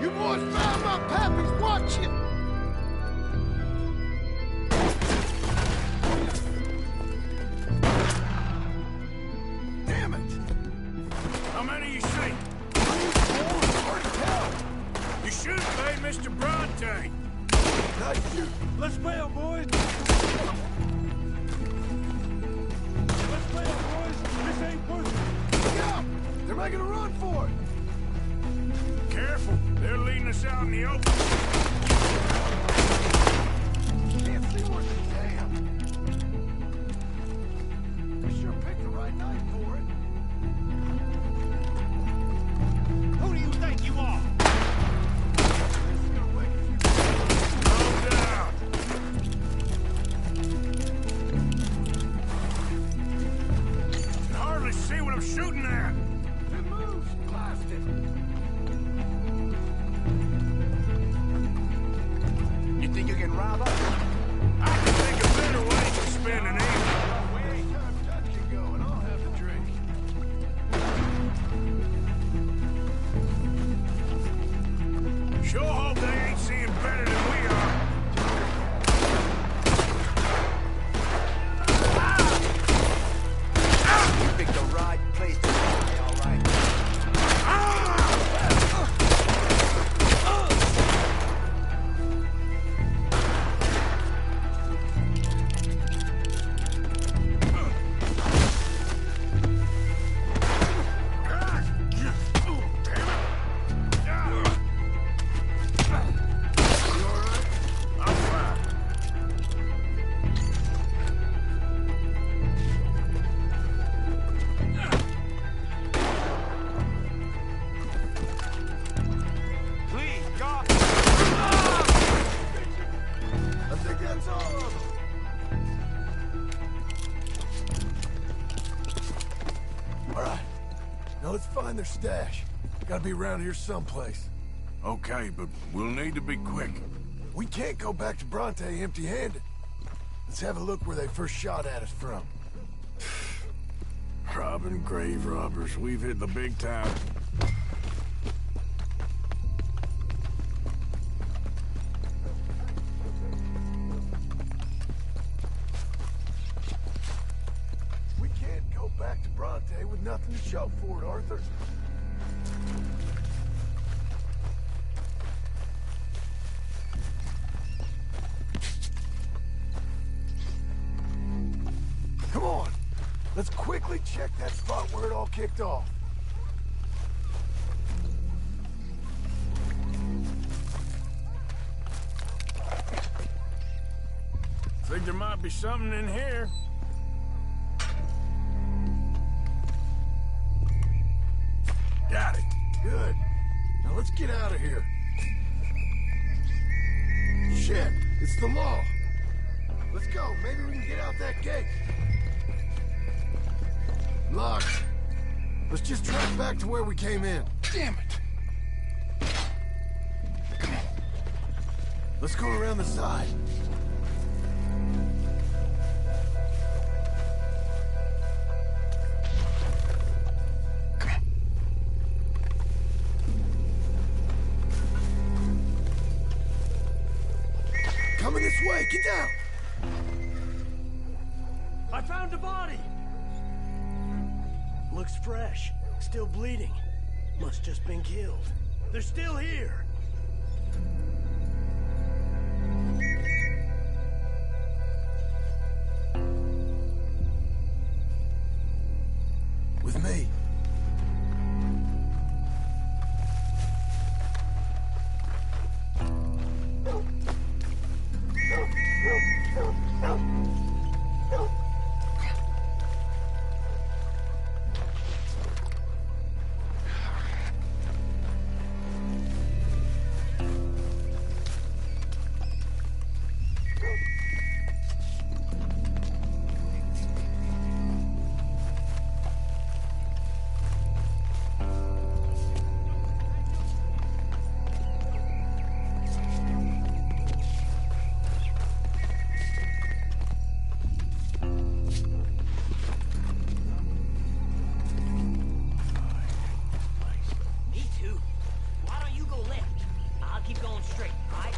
You boys found my pappy's watching! Damn it! How many you see? Hard to tell! You should have paid Mr. Bronte. Nice shoot. Let's bail, boys. Let's bail, boys. This ain't worth it. Look out! They're making a run for it! Careful, they're leading us out in the open. Can't see worth a damn. We sure picked the right night for it. Who do you think you are? Calm down. Can hardly see what I'm shooting at. It moves. Blast it. You think you can rob us? I can think of better ways to spend an evening. Wait, anytime Dutch can go, and I'll have the drink. Sure hope they ain't seeing better than we are. You picked the right place to die, all right. I'm fine. Please, God. I think that's all of them. All right. Now let's find their stash. Gotta be around here someplace. Okay, but we'll need to be quick. We can't go back to Bronte empty-handed. Let's have a look where they first shot at us from. Robbing grave robbers. We've hit the big time. Bronte with nothing to show for it, Arthur. Come on, let's quickly check that spot where it all kicked off. Think there might be something in here. Got it. Good. Now let's get out of here. Shit, it's the law. Let's go. Maybe we can get out that gate. Locked. Let's just track back to where we came in. Damn it. Come on. Let's go around the side. Coming this way, get down! I found a body! Looks fresh, still bleeding. Must just been killed. They're still here! With me. Me too. Why don't you go left? I'll keep going straight, right?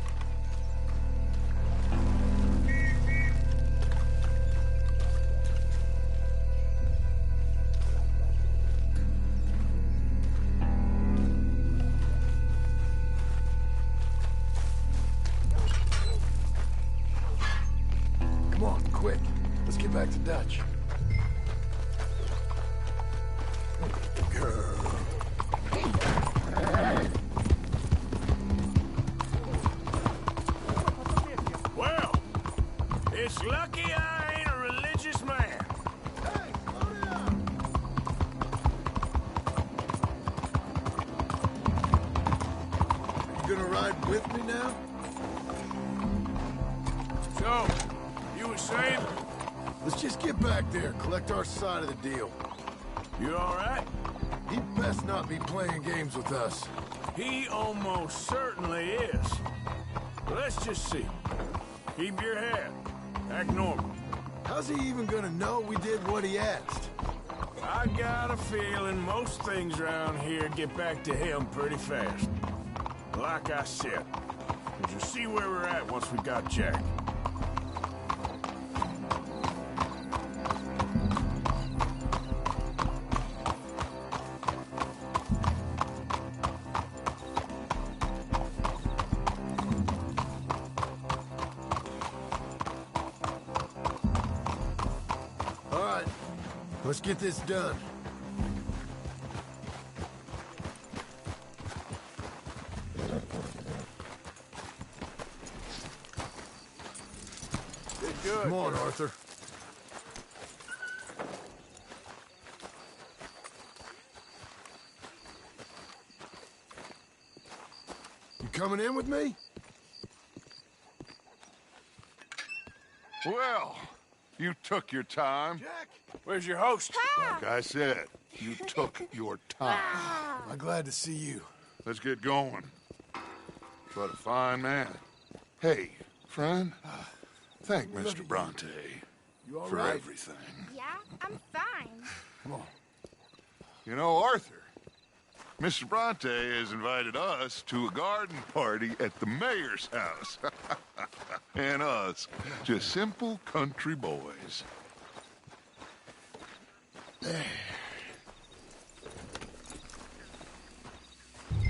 Come on, quick. Let's get back to Dutch. Girl. Well, it's lucky I ain't a religious man. You gonna ride with me now? So, you were saying? Let's just get back there, collect our side of the deal. You all right? He'd best not be playing games with us. He almost certainly is. Let's just see. Keep your head. Act normal. How's he even gonna know we did what he asked? I got a feeling most things around here get back to him pretty fast. Like I said, you'll see where we're at once we got Jack. All right, let's get this done. Good. Come on, Arthur. You coming in with me? Well, you took your time. Jack! Where's your host? Like I said, you took your time. I'm glad to see you. Let's get going. What a fine man. Hey, friend, thank Mr. Bronte You all for right? everything. Yeah, I'm fine. Come on. You know, Arthur, Mr. Bronte has invited us to a garden party at the mayor's house. And us, just simple country boys.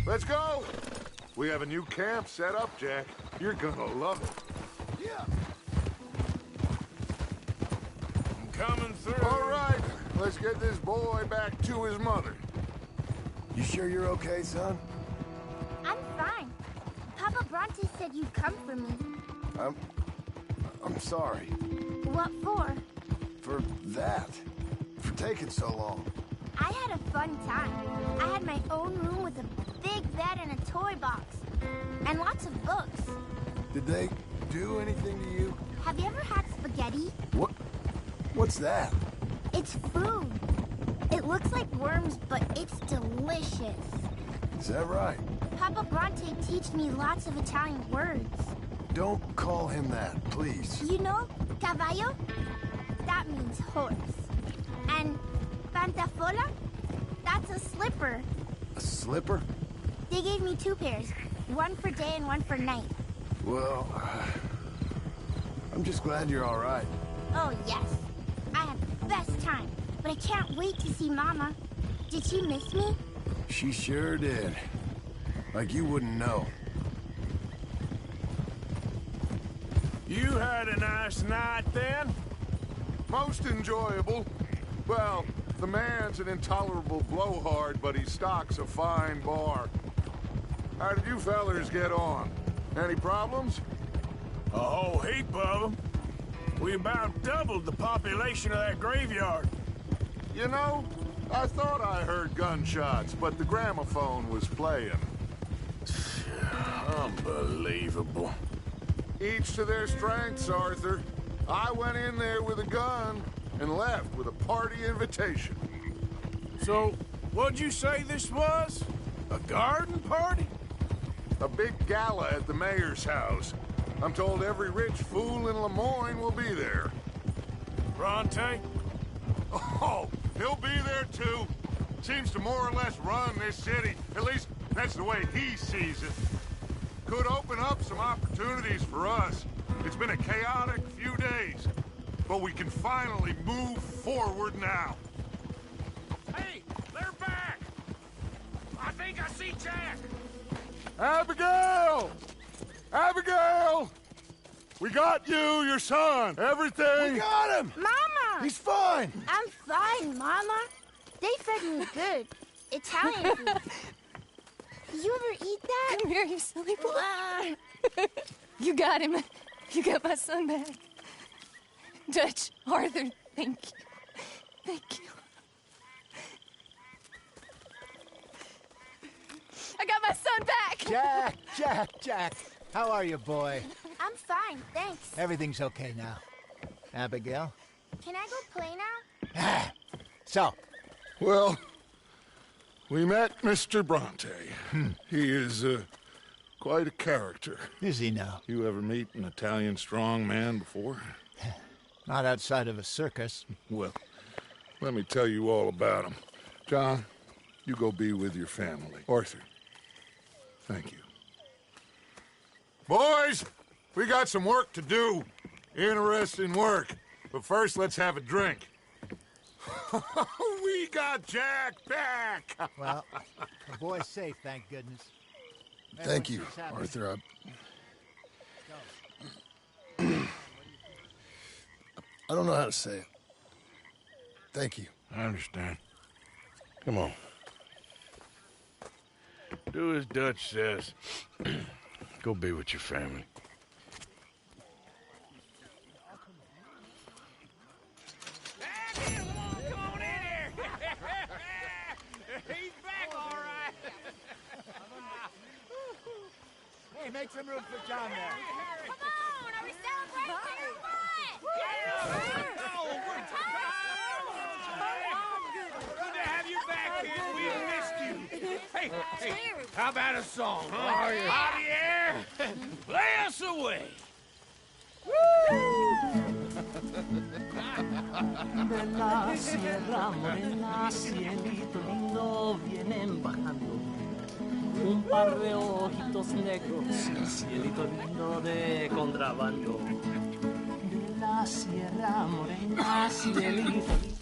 Let's go! We have a new camp set up, Jack. You're gonna love it. Yeah. I'm coming through. All right, let's get this boy back to his mother. You sure you're okay, son? I'm fine. Papa Bronte said you'd come for me. I'm sorry. What for? For that. For taking so long. I had a fun time. I had my own room with a big bed and a toy box. And lots of books. Did they do anything to you? Have you ever had spaghetti? What's that? It's food. It looks like worms, but it's delicious. Is that right? Papa Bronte teach me lots of Italian words. Don't call him that, please. You know, cavallo? That means horse. And pantafola? That's a slipper. A slipper? They gave me 2 pairs. One for day and one for night. Well, I'm just glad you're all right. Oh, yes. I had the best time. But I can't wait to see Mama. Did she miss me? She sure did. Like you wouldn't know. You had a nice night then? Most enjoyable. Well, the man's an intolerable blowhard, but he stocks a fine bar. How did you fellers get on? Any problems? A whole heap of them. We about doubled the population of that graveyard. You know, I thought I heard gunshots, but the gramophone was playing. Unbelievable. Each to their strengths, Arthur. I went in there with a gun and left with a party invitation. So, what'd you say this was? A garden party? A big gala at the mayor's house. I'm told every rich fool in Lemoyne will be there. Bronte? Oh, he'll be there too. Seems to more or less run this city. At least, that's the way he sees it. Could open up some opportunities for us. It's been a chaotic few days, but we can finally move forward now. Hey, they're back! I think I see Jack! Abigail! Abigail! We got you, your son, everything! We got him! Mama! He's fine! I'm fine, Mama. They fed me good. Italian food. Did you ever eat that? Come here, you silly boy. You got him. You got my son back. Dutch, Arthur, thank you. Thank you. I got my son back! Jack. How are you, boy? I'm fine, thanks. Everything's okay now. Abigail? Can I go play now? So? Well, we met Mr. Bronte. He is quite a character. Is he now? You ever meet an Italian strong man before? Not outside of a circus. Well, let me tell you all about him. John, you go be with your family. Arthur, thank you. Boys, we got some work to do. Interesting work. But first, let's have a drink. We got Jack back! Well, the boy's safe, thank goodness. Thank you, Arthur. I don't know how to say it. Thank you. I understand. Come on. Do as Dutch says. Go be with your family. Hey, make some room for John there. Come on, are we celebrating or what? Good to have you back, kid. We missed you. Hey, how about a song, huh? Javier, play us away. De la sierra morena, cielito lindo, vienen bajando un par de ojitos negros, cielito lindo de contrabando. De la sierra morena, cielito lindo.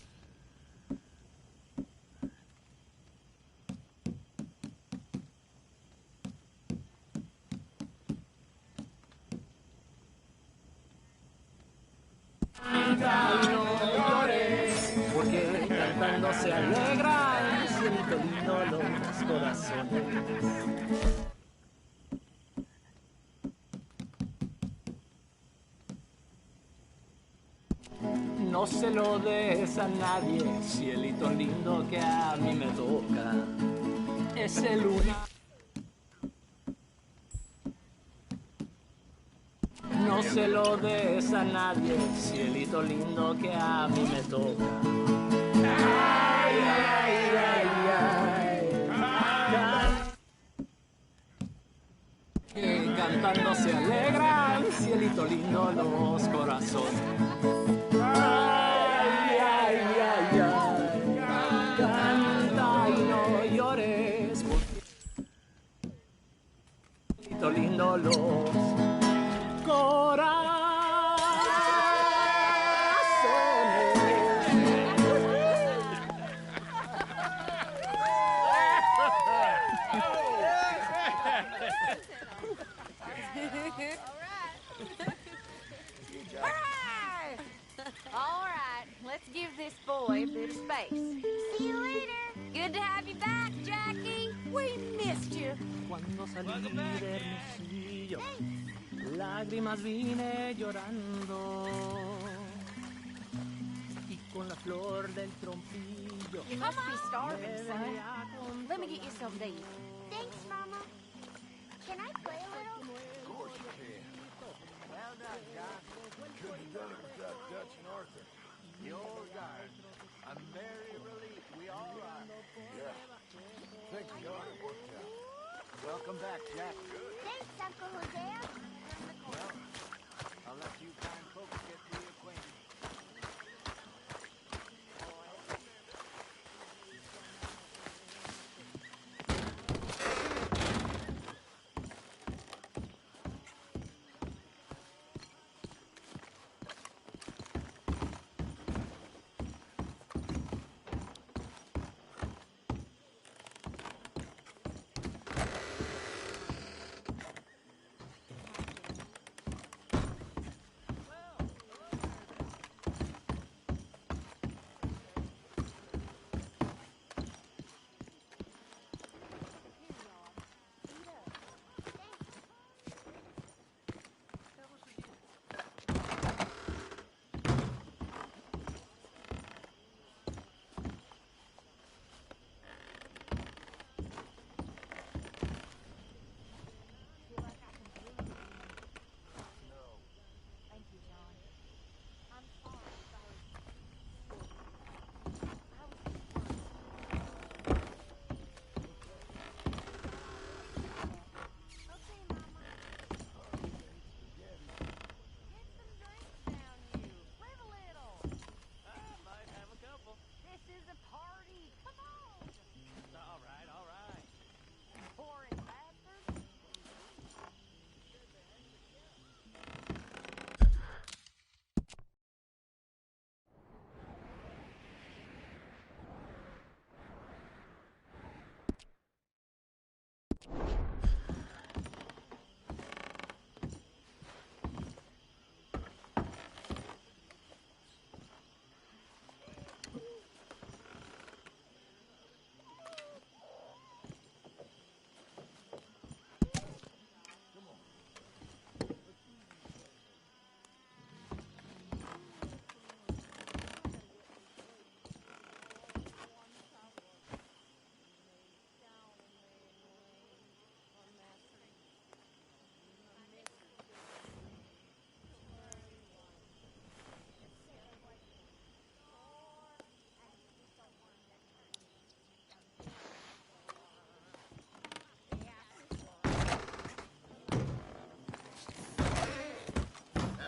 Cantando se alegran, cielito lindo, los corazones. No se lo des a nadie, cielito lindo que a mí me toca. Es el único. No se lo des a nadie, cielito lindo que a mí me toca. Ay, ay, ay, ay. Cantando se alegran, cielito lindo, los corazones. Ay, ay, ay, ay. Canta y no llores, cielito lindo, los corazones. All right, let's give this boy a bit of space. See you later. Good to have you back, Jackie. We missed you. Cuando salí de Hermosillo, lágrimas vine llorando, y con la flor del trompillo. You must be starving, son. Let me get you something to eat. Thanks, Mama. Can I play a little? Of course you can. Well done, John. Couldn't have done it without Dutch and Arthur. You're right. A merry relief we all are. Yeah. Thank God it worked out. Welcome back, Jack. Thanks, Uncle Hosea. Well, I'll let you kind folks get reacquainted.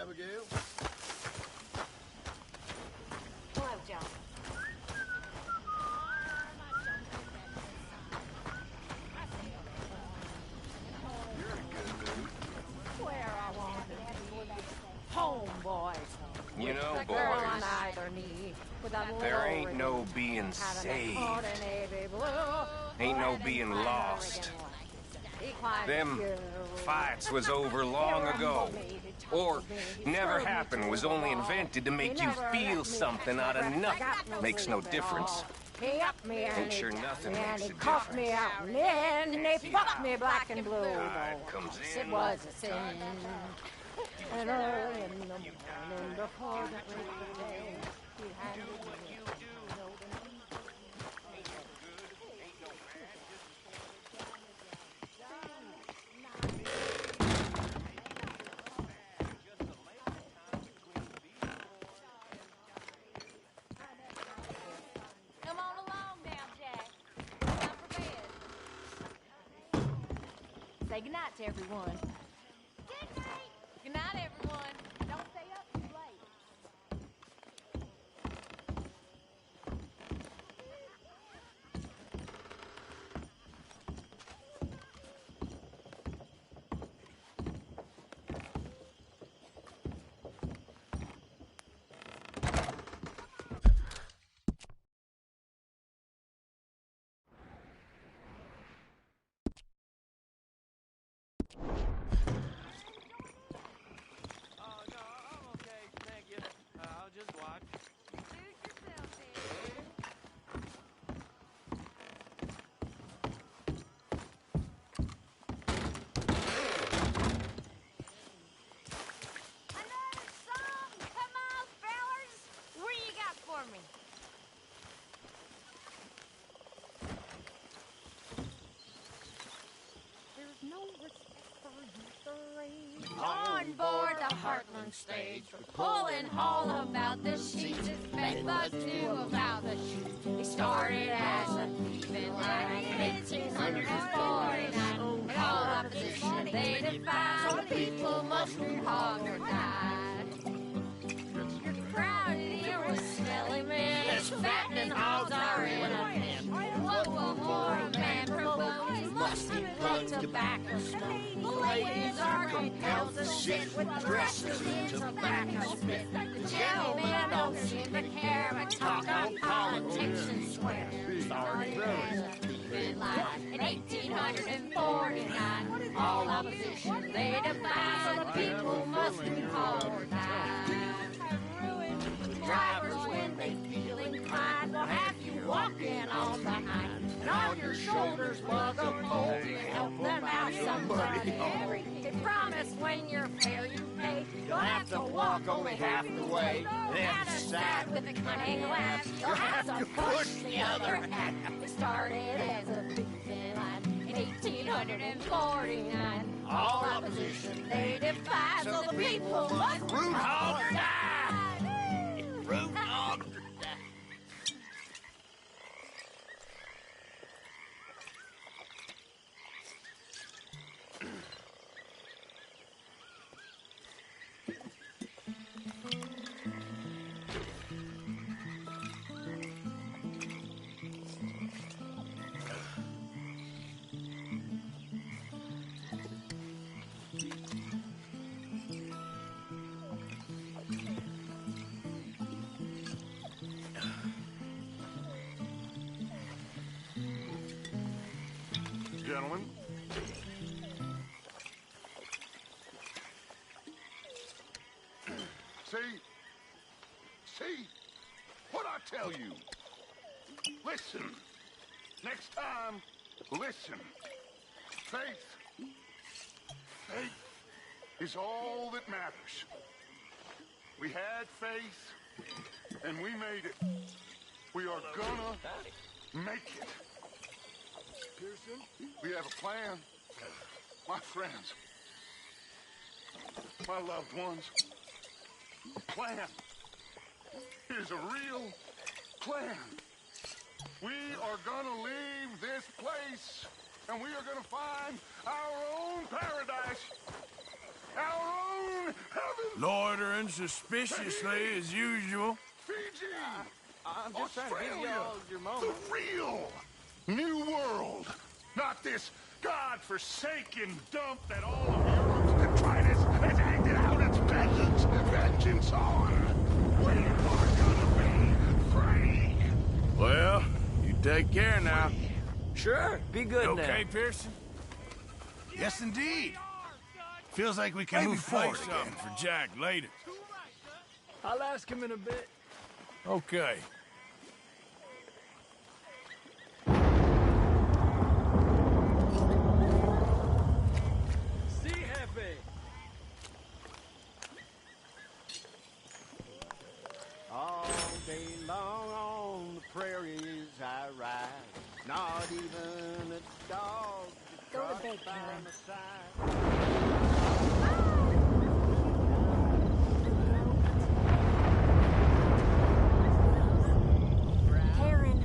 Abigail? Hello, John. You're in a good mood. Where I want to be. Home, boys. You know, The girl I boys, neither need. With that there ain't glory no being having that saved. heart and navy blue. Ain't no Riding being fire lost. again. Them fights was over long ago. Or never happened, was only invented to make you feel something out of nothing. Makes no difference. He up me and Ain't sure nothing and makes he a cuffed me difference. out and then they fucked me black and blue. Tide comes It in, was a sin. tide And early in the morning before the break of day, he handed me Come on along now, Jack. Time for bed. Say goodnight to everyone. Good night. Good night, everyone. Don't stay up too late. Another song? Come on, fellas. What do you got for me? There's no respect for you three. On board the Heartland stage, we're pulling all about the sheets. It's bedbugs knew about the sheets. He started as a thieving line in 1849. All opposition they defied, so people must hog or die. You're crowded here with smelly men, as fattening hogs are in a pen. What will more a man provoke? His musty blood tobacco smoke. The ladies are compelled to sit with dresses in tobacco spit. The gentlemen don't seem to care, but talk on politics and swear. Started as a thieving line in 1849. All opposition they defy, so the people must hog or die. Drivers, when they feel inclined, will have you walking on behind. And on your shoulders lug a pole to help them out somebody. They promise when your fare you pay, you'll have to walk only half the way. Then side with a cunning laugh, you'll have to push the other half. They started as a thieving line in 1849. All opposition they defy, so the people must root hog or die. Root hog or die. Gentlemen. See what I tell you. Listen. Next time, listen. Faith is all that matters. We had faith, and we made it. We are gonna make it. Pearson, we have a plan. My friends, my loved ones, a plan. It is a real plan. We are gonna leave this place, and we are gonna find our own paradise, our own heaven. Loitering suspiciously as usual. Fiji, I'm just trying to give Australia, y'all your moment. the real new world, not this God-forsaken dump that all of Europe's detritus has acted out its vengeance on. We are gonna be free. Well, you take care now. Sure, be good now. Okay, Pearson? Yes, indeed. Feels like we can Maybe move play forward something again. for Jack later. I'll ask him in a bit. Okay. See, Jefe. All day long on the prairies I ride. Not even a dog Go to trot bed, by Karen. my side. Karen.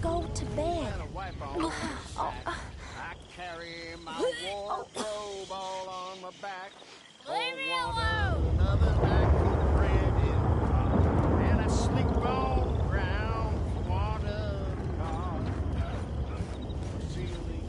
Go to bed. I carry my wardrobe all on my back. Leave me alone. Others like Brandon. And I sleep on the ground for want of cause. Ceiling.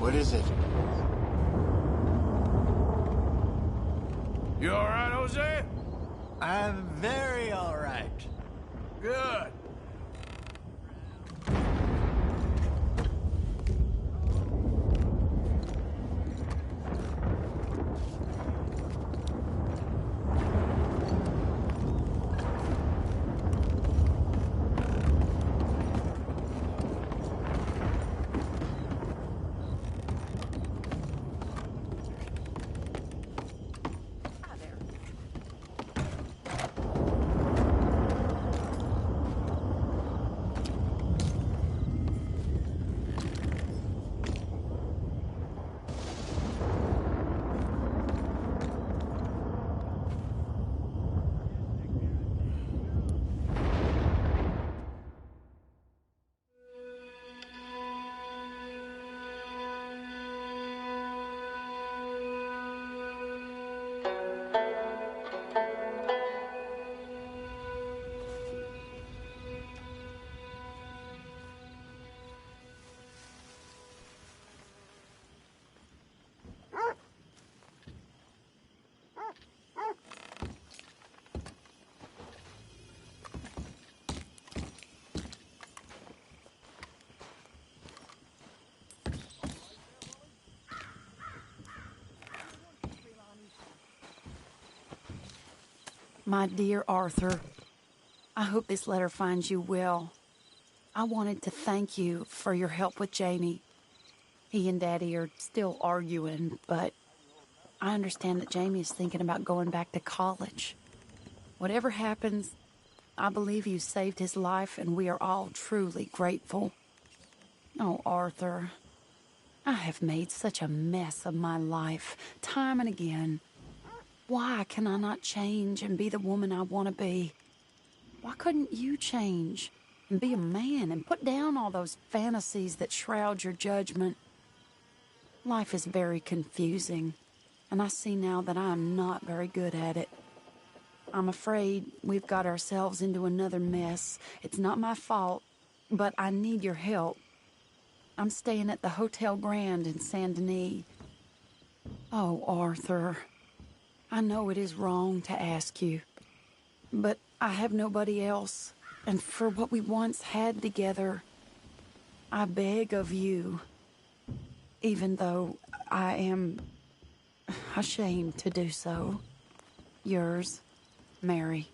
What is it? You all right, Jose? I'm very all right. Good. My dear Arthur, I hope this letter finds you well. I wanted to thank you for your help with Jamie. He and Daddy are still arguing, but I understand that Jamie is thinking about going back to college. Whatever happens, I believe you saved his life, and we are all truly grateful. Oh, Arthur, I have made such a mess of my life, time and again. Why can I not change and be the woman I want to be? Why couldn't you change and be a man and put down all those fantasies that shroud your judgment? Life is very confusing, and I see now that I am not very good at it. I'm afraid we've got ourselves into another mess. It's not my fault, but I need your help. I'm staying at the Hotel Grand in Saint Denis. Oh, Arthur, I know it is wrong to ask you, but I have nobody else, and for what we once had together, I beg of you, even though I am ashamed to do so. Yours, Mary.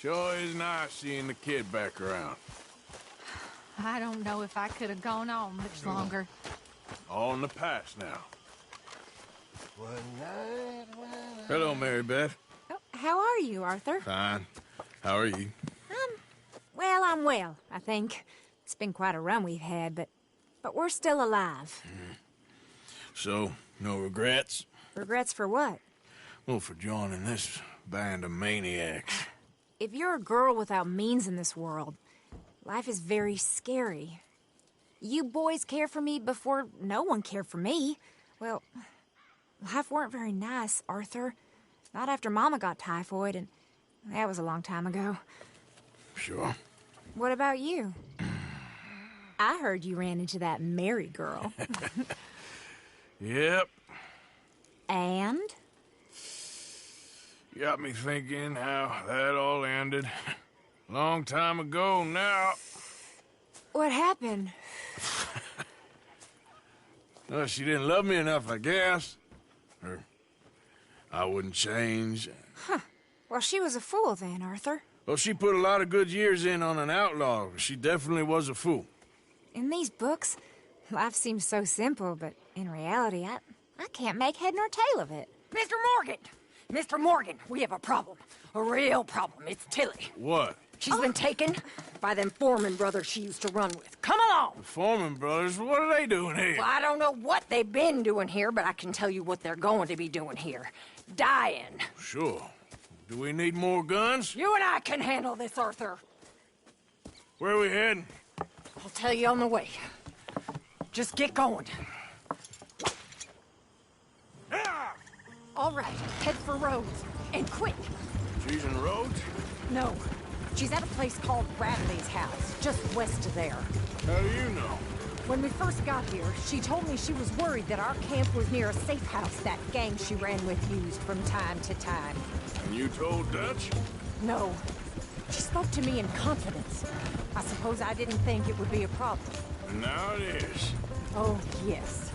Sure is nice seeing the kid back around. I don't know if I could have gone on much longer. All in the past now. Hello, Mary Beth. Oh, how are you, Arthur? Fine. How are you? Well, I'm well, I think. It's been quite a run we've had, but we're still alive. So, no regrets? Regrets for what? Well, for joining this band of maniacs. If you're a girl without means in this world, life is very scary. You boys cared for me before no one cared for me. Well, life weren't very nice, Arthur. Not after Mama got typhoid, and that was a long time ago. Sure. What about you? I heard you ran into that Mary girl. Yep. And? Got me thinking how that all ended. Long time ago now. What happened? Well, she didn't love me enough, I guess. Or I wouldn't change. Huh. Well, she was a fool then, Arthur. Well, she put a lot of good years in on an outlaw. She definitely was a fool. In these books, life seems so simple, but in reality, I can't make head nor tail of it. Mr. Morgan! Mr. Morgan, we have a problem. A real problem. It's Tilly. What? She's been taken by them Foreman brothers she used to run with. Come along! The Foreman brothers? What are they doing here? Well, I don't know what they've been doing here, but I can tell you what they're going to be doing here. Dying. Sure. Do we need more guns? You and I can handle this, Arthur. Where are we heading? I'll tell you on the way. Just get going. All right, head for Rhodes, and quick. She's in Rhodes? No. She's at a place called Bradley's house, just west of there. How do you know? When we first got here, she told me she was worried that our camp was near a safe house that gang she ran with used from time to time. And you told Dutch? No. She spoke to me in confidence. I suppose I didn't think it would be a problem. And now it is. Oh, yes.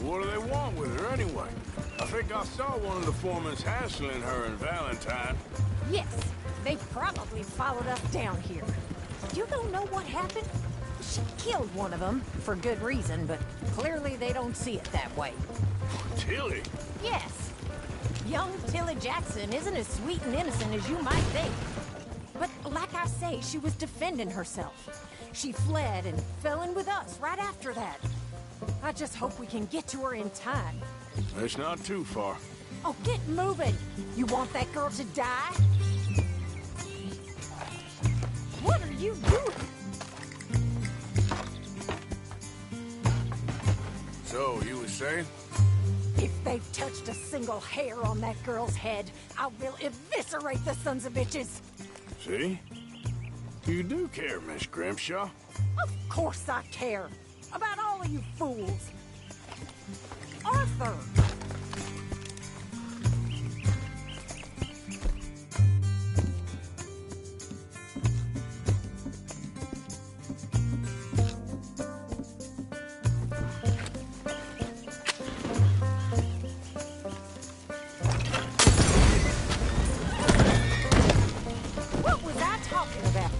What do they want with her anyway? I think I saw one of the foremans hassling her and Valentine. Yes. They probably followed us down here. You don't know what happened? She killed one of them, for good reason, but clearly they don't see it that way. Tilly? Yes. Young Tilly Jackson isn't as sweet and innocent as you might think. But like I say, she was defending herself. She fled and fell in with us right after that. I just hope we can get to her in time. It's not too far. Oh, get moving! You want that girl to die? What are you doing? So, you were saying? If they've touched a single hair on that girl's head, I will eviscerate the sons of bitches! See? You do care, Miss Grimshaw. Of course I care. About all of you fools. Arthur! What was I talking about?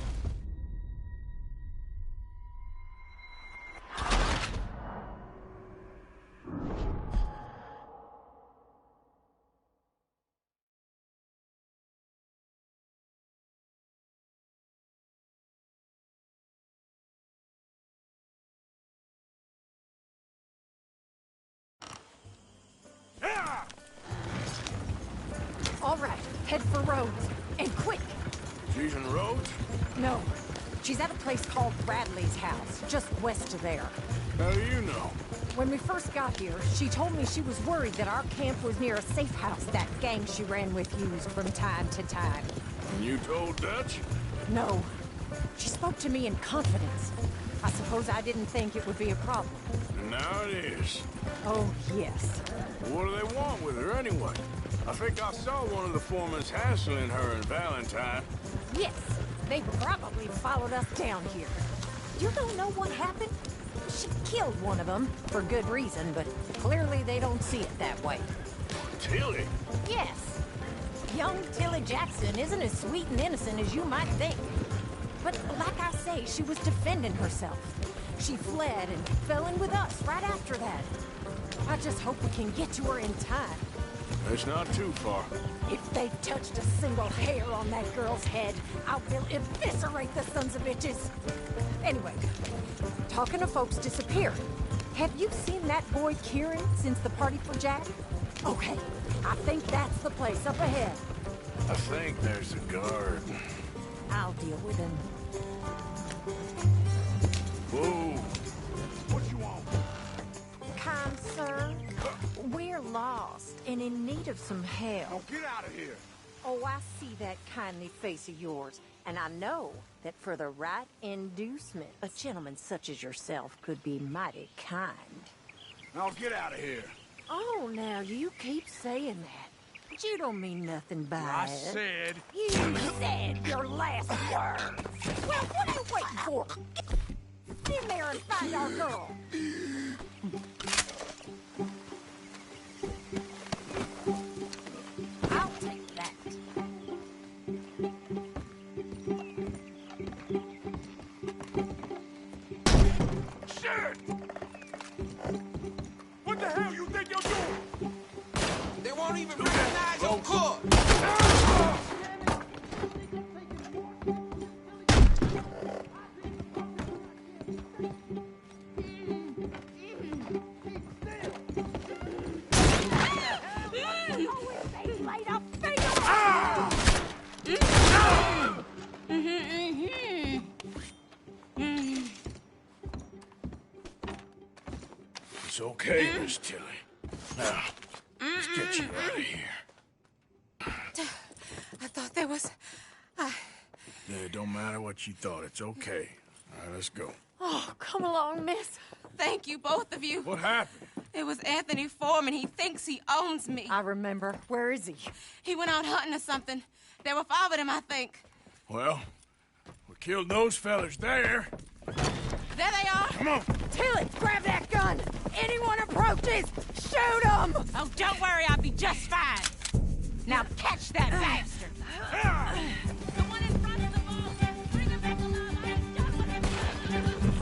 All right, head for Rhodes, and quick. She's in Rhodes? No, she's at a place called Bradley's house, just west of there. How do you know? When we first got here, she told me she was worried that our camp was near a safe house that gang she ran with used from time to time. And you told Dutch? No. She spoke to me in confidence. I suppose I didn't think it would be a problem. And now it is. Oh, yes. What do they want with her anyway? I think I saw one of the foremans hassling her and Valentine. Yes, they probably followed us down here. You don't know what happened? She killed one of them, for good reason, but clearly they don't see it that way. Tilly? Yes. Young Tilly Jackson isn't as sweet and innocent as you might think. But like I say, she was defending herself. She fled and fell in with us right after that. I just hope we can get to her in time. It's not too far. If they've touched a single hair on that girl's head, I will eviscerate the sons of bitches. Anyway, talking of folks disappeared. Have you seen that boy Kieran since the party for Jack? Okay, I think that's the place up ahead. I think there's a guard. I'll deal with him. Whoa. What you want? Kind sir, we're lost and in need of some help. Now get out of here. Oh, I see that kindly face of yours, and I know that for the right inducement, a gentleman such as yourself could be mighty kind. Now get out of here. Oh, now you keep saying that. But you don't mean nothing by I it. said... You said your last words. Well, what are you waiting for? Get in there and find our girl. I'll take that. Shit! What the hell you think you're doing? They won't even recognize your court. It's okay, Miss Tilly. Now, let's get you out of here. I thought there was... Yeah, it don't matter what you thought. It's okay. All right, let's go. Oh, come along, miss. Thank you, both of you. What happened? It was Anthony Foreman. He thinks he owns me. I remember. Where is he? He went out hunting or something. There were 5 of them, I think. Well, we killed those fellas there. There they are. Come on. Tilly, grab that gun. Anyone approaches, shoot them. Oh, don't worry. I'll be just fine. Now catch that bastard. The one in front of the ball. Bring him back alive. I ain't done with him.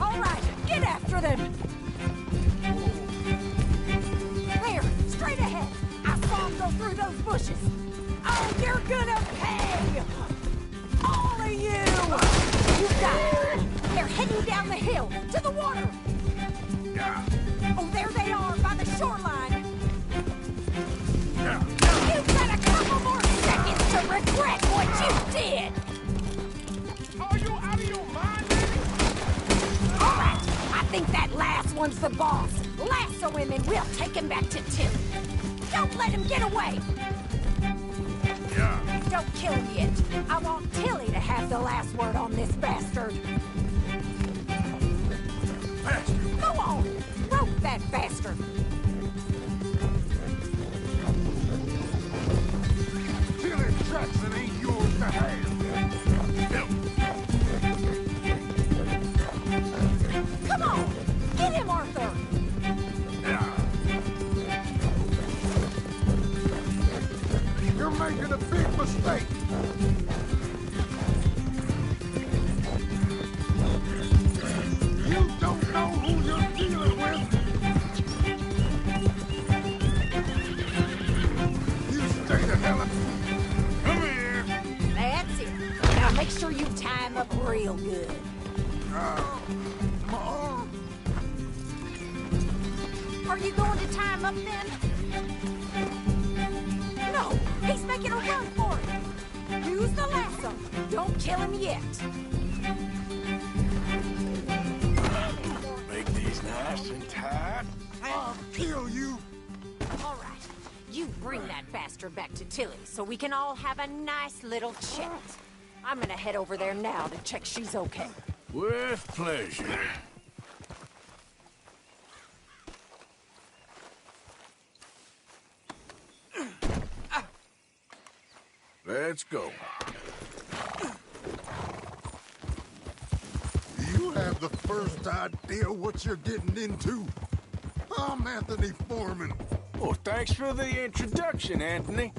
All right, get after them. There, straight ahead. I saw him go through those bushes. Oh, you're gonna pay. All of you. You got it. They're heading down the hill to the water. Oh, there they are by the shoreline. You've got a couple more seconds to regret what you did. Are you out of your mind, baby? All right, I think that last one's the boss. Lasso him and we'll take him back to Tilly. Don't let him get away. Don't kill him yet. I want Tilly to have the last word on this bastard. Go on, rope that bastard. Tilly Jackson ain't yours to have. Come on, get him, Arthur. You're making a big mistake. You don't know who you're dealing with. You stay the hell up. Come here. That's it. Now make sure you tie him up real good. My arm. Are you going to tie him up then? No, he's making a run for it. Use the lasso. Don't kill him yet. Make these nice and tight. I'll kill you. All right, you bring that bastard back to Tilly so we can all have a nice little chat. I'm gonna head over there now to check she's okay. With pleasure. Let's go. You have the first idea what you're getting into. I'm Anthony Foreman. Well, thanks for the introduction, Anthony.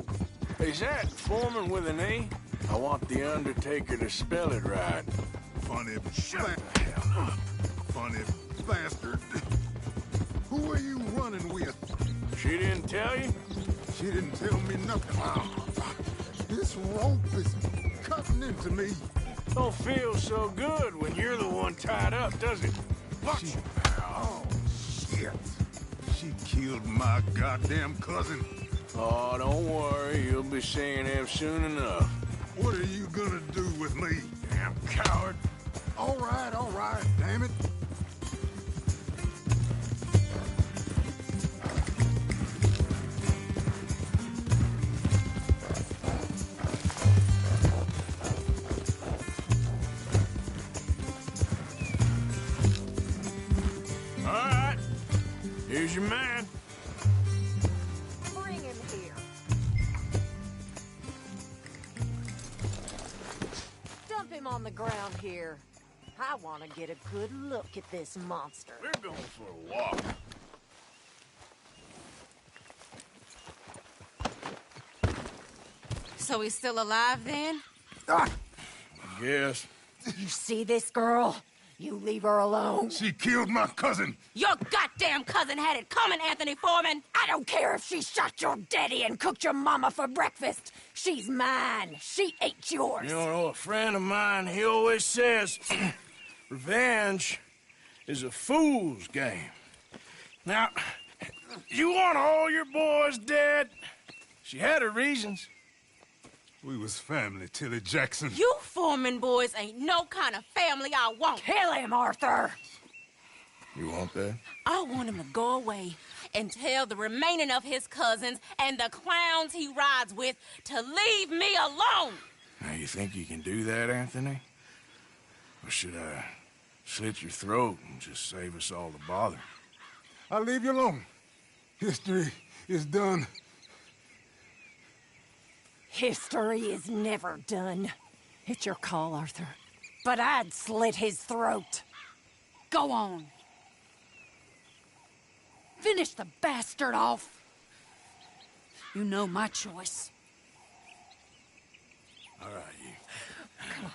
Is that Foreman with an E? I want the Undertaker to spell it right. Funny Funny bastard. Who are you running with? She didn't tell you? She didn't tell me nothing. This rope is cutting into me. Don't feel so good when you're the one tied up, does it? Oh, shit. She killed my goddamn cousin. Oh, don't worry. You'll be seeing him soon enough. What are you gonna do with me? Damn coward. All right, damn it. All right. Here's your man. Bring him here. Dump him on the ground here. I want to get a good look at this monster. We're going for a walk. So he's still alive then? Yes. You see this girl? You leave her alone. She killed my cousin. Your goddamn cousin had it coming, Anthony Foreman! I don't care if she shot your daddy and cooked your mama for breakfast. She's mine. She ate yours. You know, a friend of mine, he always says, revenge is a fool's game. Now, you want all your boys dead? She had her reasons. We was family, Tilly Jackson. You Foreman boys ain't no kind of family I want. Kill him, Arthur. You want that? I want him to go away and tell the remaining of his cousins and the clowns he rides with to leave me alone. Now, you think you can do that, Anthony? Or should I slit your throat and just save us all the bother? I'll leave you alone. History is done. History is never done. It's your call, Arthur. But I'd slit his throat. Go on. Finish the bastard off. You know my choice. All right, you. Come on.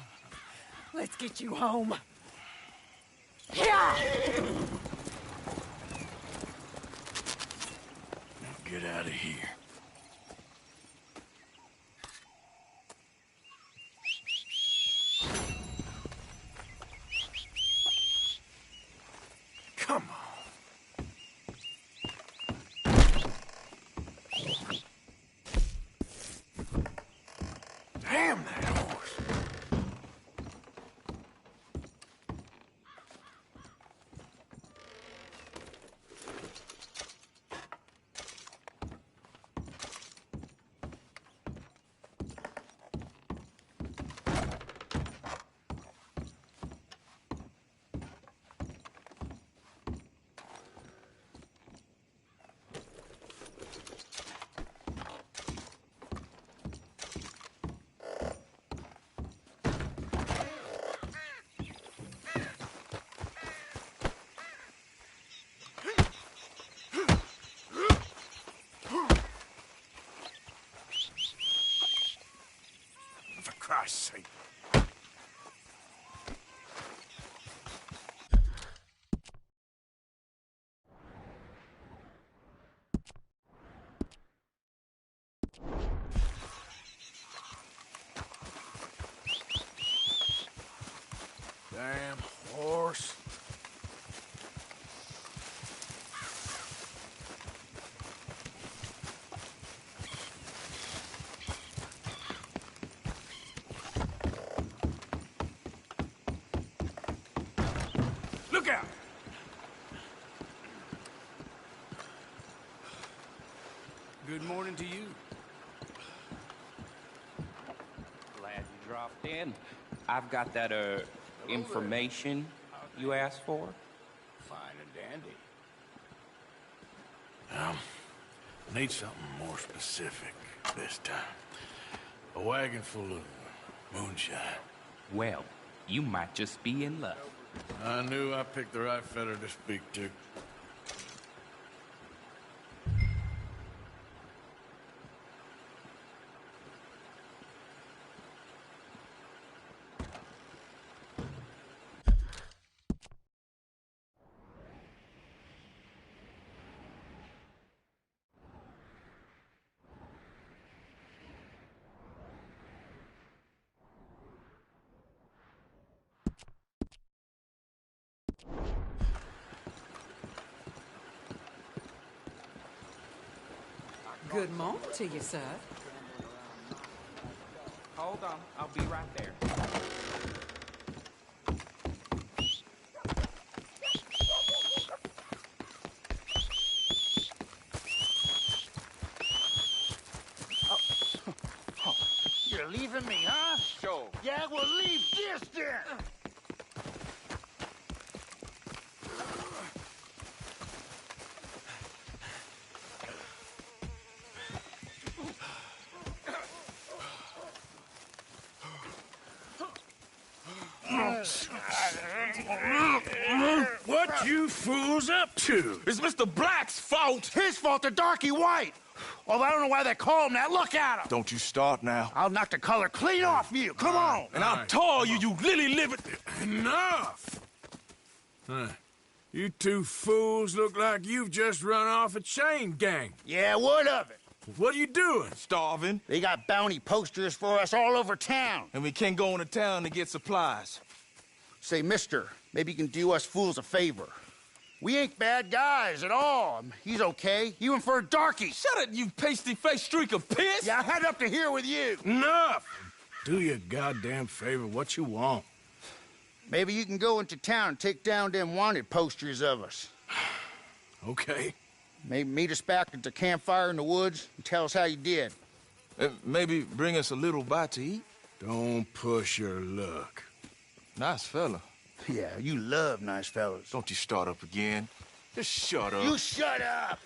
Let's get you home. Yeah! Now get out of here. Come on. Damn that horse. For Christ's sake. Damn horse. Look out! Good morning to you. Glad you dropped in. I've got that, information you asked for. Fine and dandy. Need something more specific this time. A wagon full of moonshine. Well, you might just be in luck. I knew I picked the right fella to speak to. Good morning to you, sir. Hold on, I'll be right there. You're leaving me, huh? Sure. Yeah, well, leave this then! What you fools up to? It's Mr. Black's fault. His fault, the darky white. Although I don't know why they call him that. Look at him. Don't you start now. I'll knock the color clean off you. Come on. And I'll tell you, you lily-livered... Enough! Huh. You two fools look like you've just run off a chain gang. Yeah, what of it? What are you doing? Starving. They got bounty posters for us all over town. And we can't go into town to get supplies. Say, mister, maybe you can do us fools a favor. We ain't bad guys at all. He's okay. Even for a darky. Shut it, you pasty-faced streak of piss! Yeah, I had up to here with you. Enough! Do your goddamn favor what you want. Maybe you can go into town and take down them wanted posters of us. Okay. Maybe meet us back at the campfire in the woods and tell us how you did. Maybe bring us a little bite to eat. Don't push your luck. Nice fella. Yeah, you love nice fellas. Don't you start up again. Just shut up. You shut up!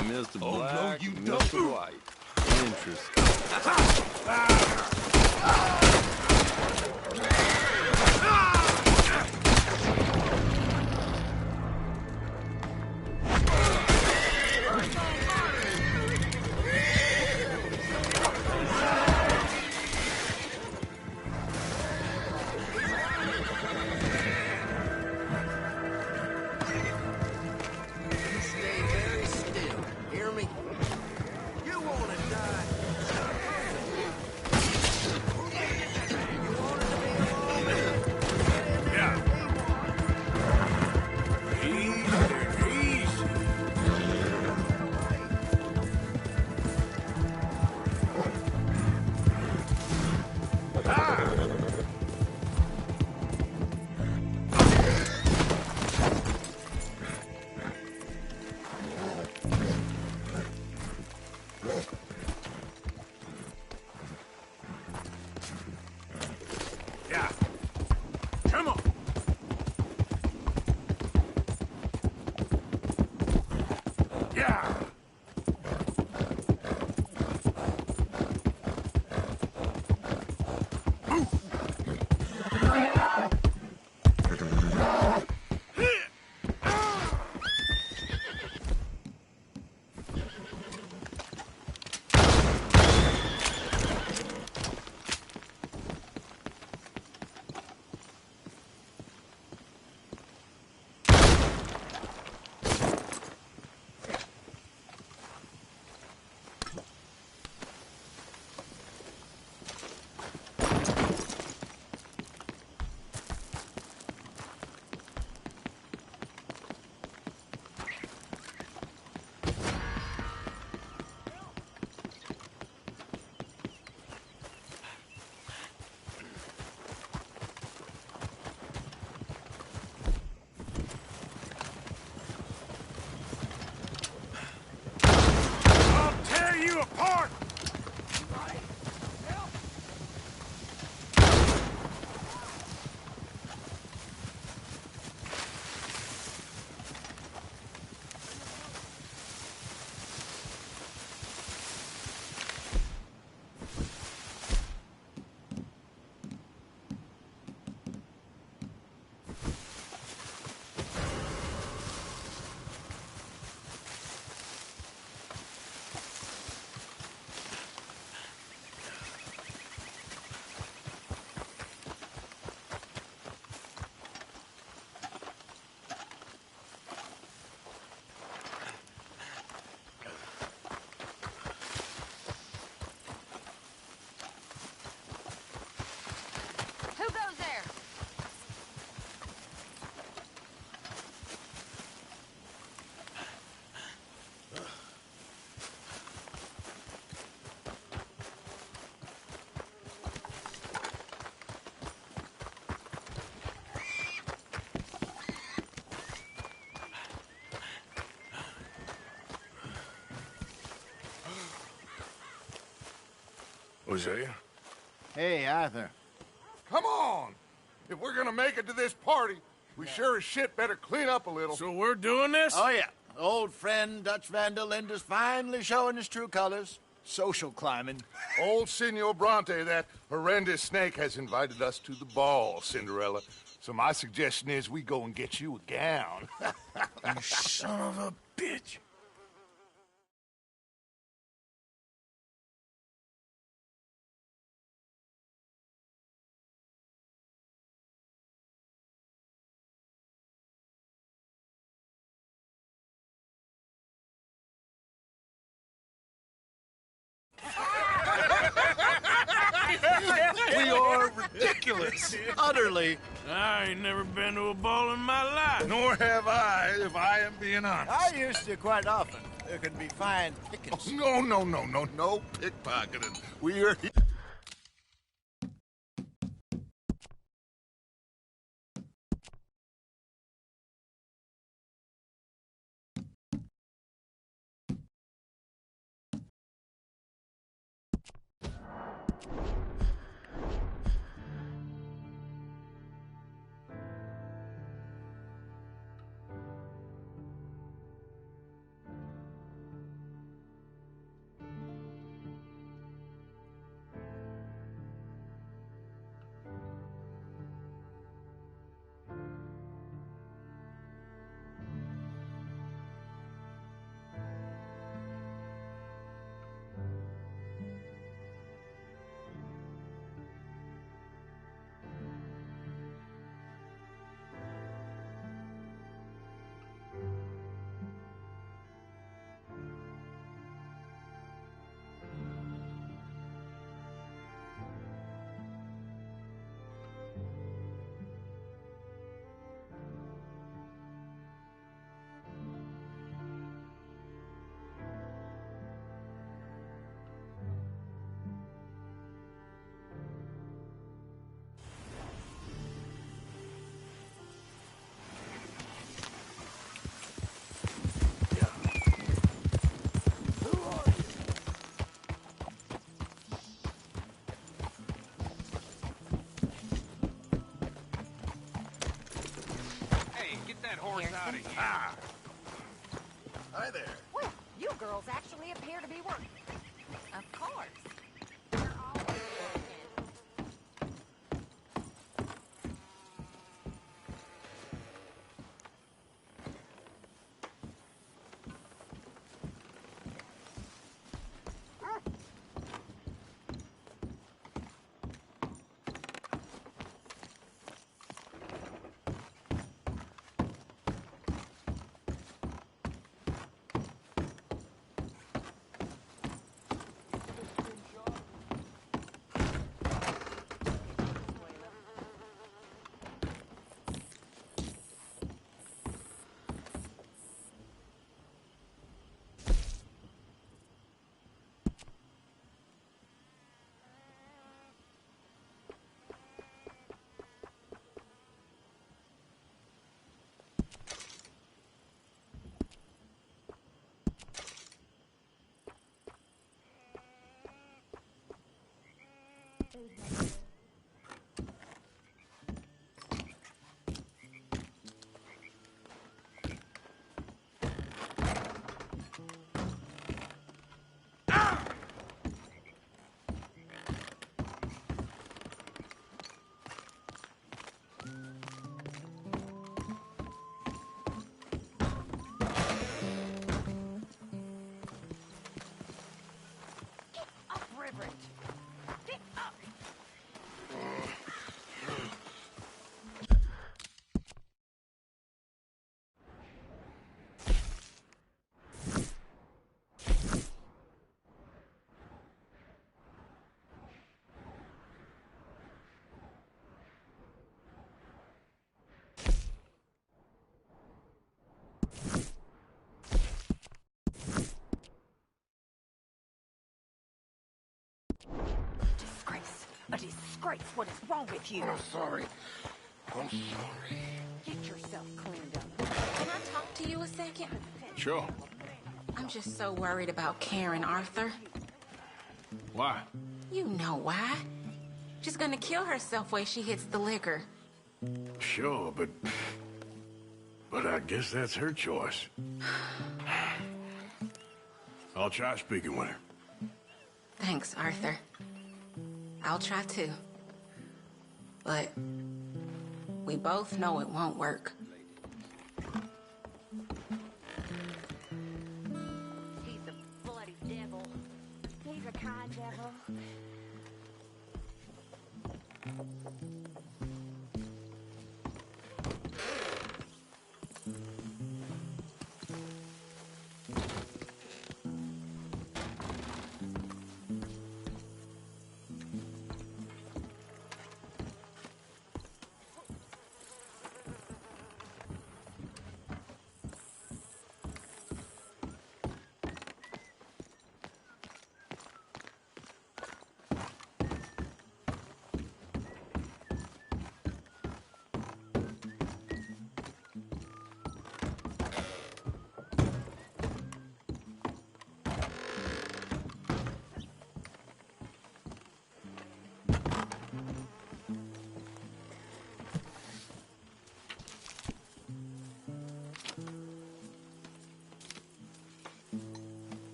Mr. Oh, Black, no, you Mr. don't. White. Interesting. Stay very still. Hear me? You wanna die? you apart! Who goes there? Hosea? Hey, Arthur. Come on! If we're gonna make it to this party, we sure as shit better clean up a little. So we're doing this? Oh, yeah. Old friend Dutch Van der Linde's finally showing his true colors. Social climbing. Old Senor Bronte, that horrendous snake, has invited us to the ball, Cinderella. So my suggestion is we go and get you a gown. You son of a bitch. We are ridiculous. Utterly. I ain't never been to a ball in my life. Nor have I, if I am being honest. I used to quite often. There can be fine pickings. Oh, no pickpocketing. We are... Out of here. Hi there. Well, you girls actually appear to be working. Of course. Disgrace. A disgrace. What is wrong with you? I'm sorry. I'm sorry. Get yourself cleaned up. Can I talk to you a second? Sure. I'm just so worried about Karen, Arthur. Why? You know why. She's gonna kill herself when she hits the liquor. Sure, but I guess that's her choice. I'll try speaking with her. Thanks, Arthur. I'll try too. But we both know it won't work. He's a bloody devil. He's a kind devil.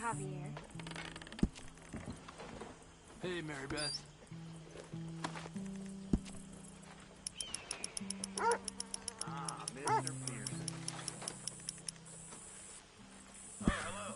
Javier. Hey, Mary Beth. Ah, Mr. Pearson. Oh, hello.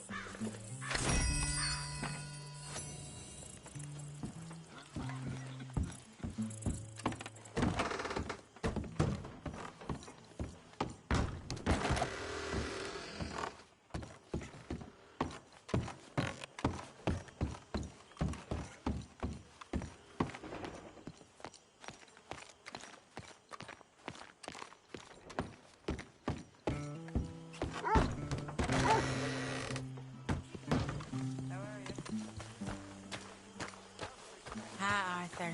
Hi, Arthur.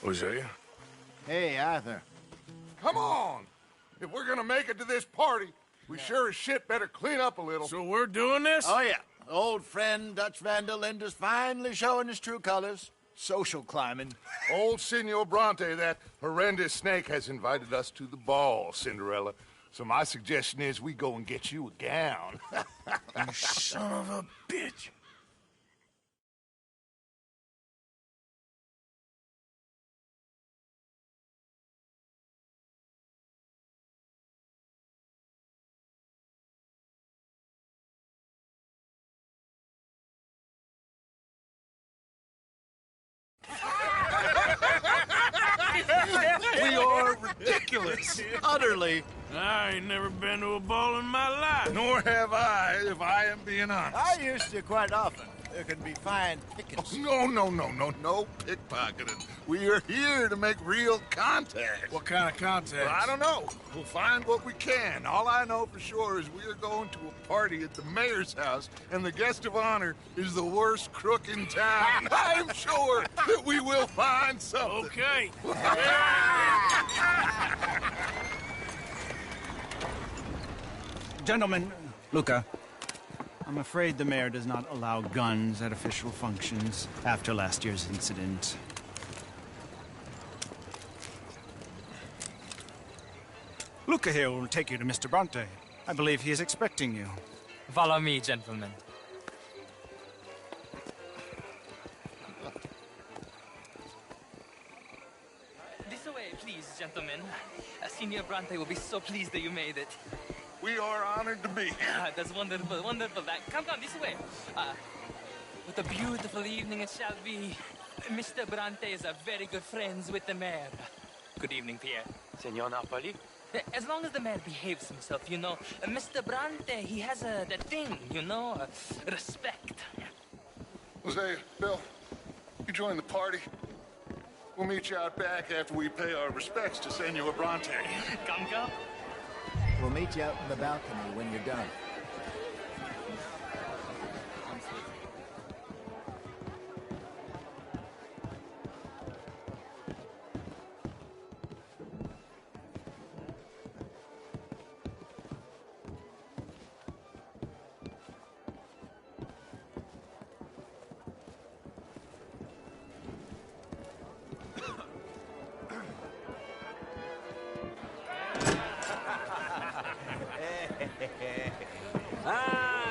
Hosea? Hey, Arthur. Come on! If we're gonna make it to this party, We sure as shit better clean up a little. So we're doing this? Oh, yeah. Old friend Dutch Van der Linde's finally showing his true colors. Social climbing. Old Senor Bronte, that horrendous snake, has invited us to the ball, Cinderella. So my suggestion is we go and get you a gown. You son of a bitch. We are ridiculous. Utterly. I ain't never been to a ball in my life. Nor have I, if I am being honest. I used to quite often. There can be fine pickings. Oh, no pickpocketing. We are here to make real contact. What kind of contact? Well, I don't know. We'll find what we can. All I know for sure is we are going to a party at the mayor's house, and the guest of honor is the worst crook in town. I'm sure that we will find something. Okay. Gentlemen, Luca, I'm afraid the mayor does not allow guns at official functions after last year's incident. Luca here will take you to Mr. Bronte. I believe he is expecting you. Follow me, gentlemen. This way, please, gentlemen. Senior Bronte will be so pleased that you made it. We are honored to be here. That's wonderful, wonderful. Come, this way. What a beautiful evening it shall be. Mr. Bronte is very good friends with the mayor. Good evening, Pierre. Senor Napoli? As long as the mayor behaves himself, you know. Mr. Bronte, he has that thing, you know, respect. Jose, Bill, you join the party. We'll meet you out back after we pay our respects to Senor Bronte. Come. We'll meet you out in the balcony when you're done.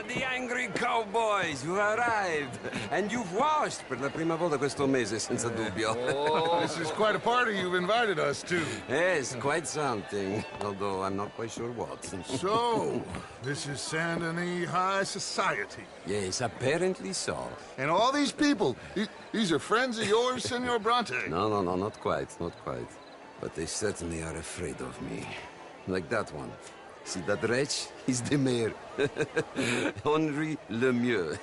The angry cowboys, you arrived. And you've washed per la prima volta questo mese, senza dubbio. Oh, this is quite a party you've invited us to. Yes, quite something. Although I'm not quite sure what. So, this is Saint Denis High Society. Yes, apparently so. And all these people, these are friends of yours, Senor Bronte? No, not quite. But they certainly are afraid of me. Like that one. See that wretch? He's the mayor. Henri Lemieux.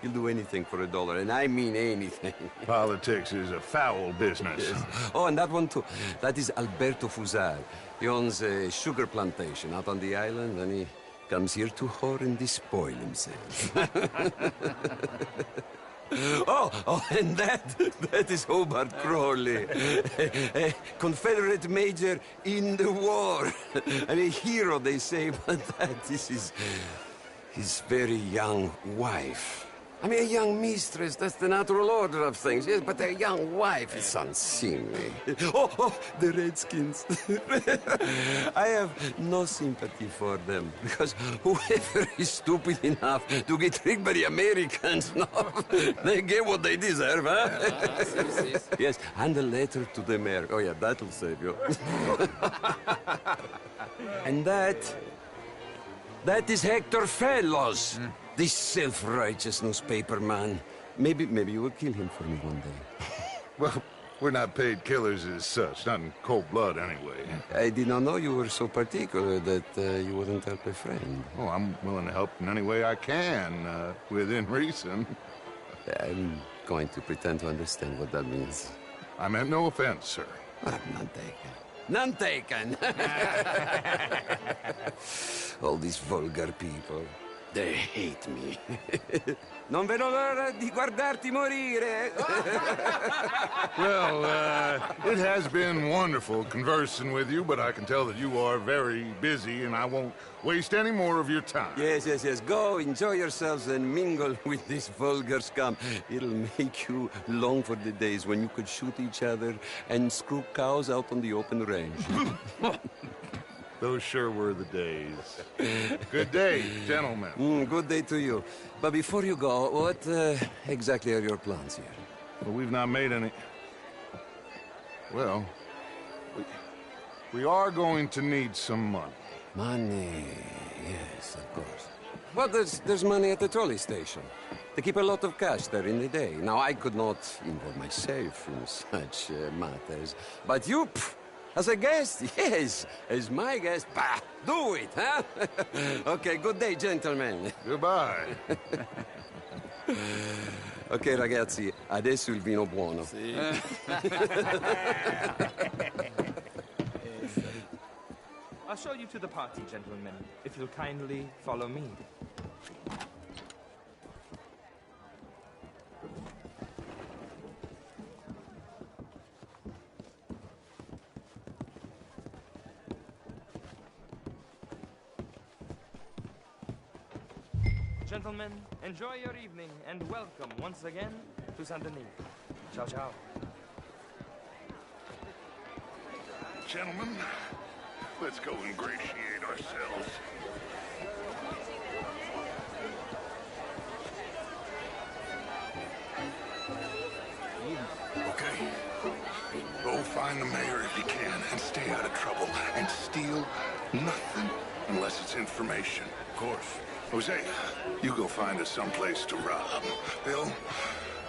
He'll do anything for $1, and I mean anything. Politics is a foul business. Yes. Oh, and that one too. That is Alberto Fusar. He owns a sugar plantation out on the island, and he comes here to whore and despoil himself. Oh, and that is Hobart Crawley, a Confederate major in the war, and a hero, they say, but that is his very young wife. I mean, a young mistress, that's the natural order of things, yes, but a young wife is unseemly. Oh, the Redskins. I have no sympathy for them, because whoever is stupid enough to get tricked by the Americans, no, they get what they deserve, huh? Yes, and a letter to the mayor. Oh, yeah, that'll save you. And that is Hector Fellows. This self-righteous newspaper man. Maybe you will kill him for me one day. Well, we're not paid killers as such, not in cold blood anyway. I did not know you were so particular that you wouldn't help a friend. Oh, I'm willing to help in any way I can, within reason. I'm going to pretend to understand what that means. I meant no offense, sir. None taken. All these vulgar people. They hate me. Non vedo l'ora di guardarti morire. Well, it has been wonderful conversing with you, but I can tell that you are very busy, and I won't waste any more of your time. Yes, yes, yes. Go, enjoy yourselves, and mingle with this vulgar scum. It'll make you long for the days when you could shoot each other and screw cows out on the open range. Those sure were the days. Good day, gentlemen. Good day to you. But before you go, what exactly are your plans here? Well, we've not made any... Well, we are going to need some money. Money, yes, of course. Well, there's money at the trolley station. They keep a lot of cash there in the day. Now, I could not involve myself in such matters. But you... As a guest, yes. As my guest, bah, do it, huh? Okay, good day, gentlemen. Goodbye. Ok, ragazzi, adesso il vino buono. Sì. I'll show you to the party, gentlemen, if you'll kindly follow me. Gentlemen, enjoy your evening and welcome once again to Saint Denis. Ciao, ciao. Gentlemen, let's go ingratiate ourselves. Okay. Go find the mayor if you can and stay out of trouble and steal nothing unless it's information. Of course. Jose, you go find us someplace to rob. Bill,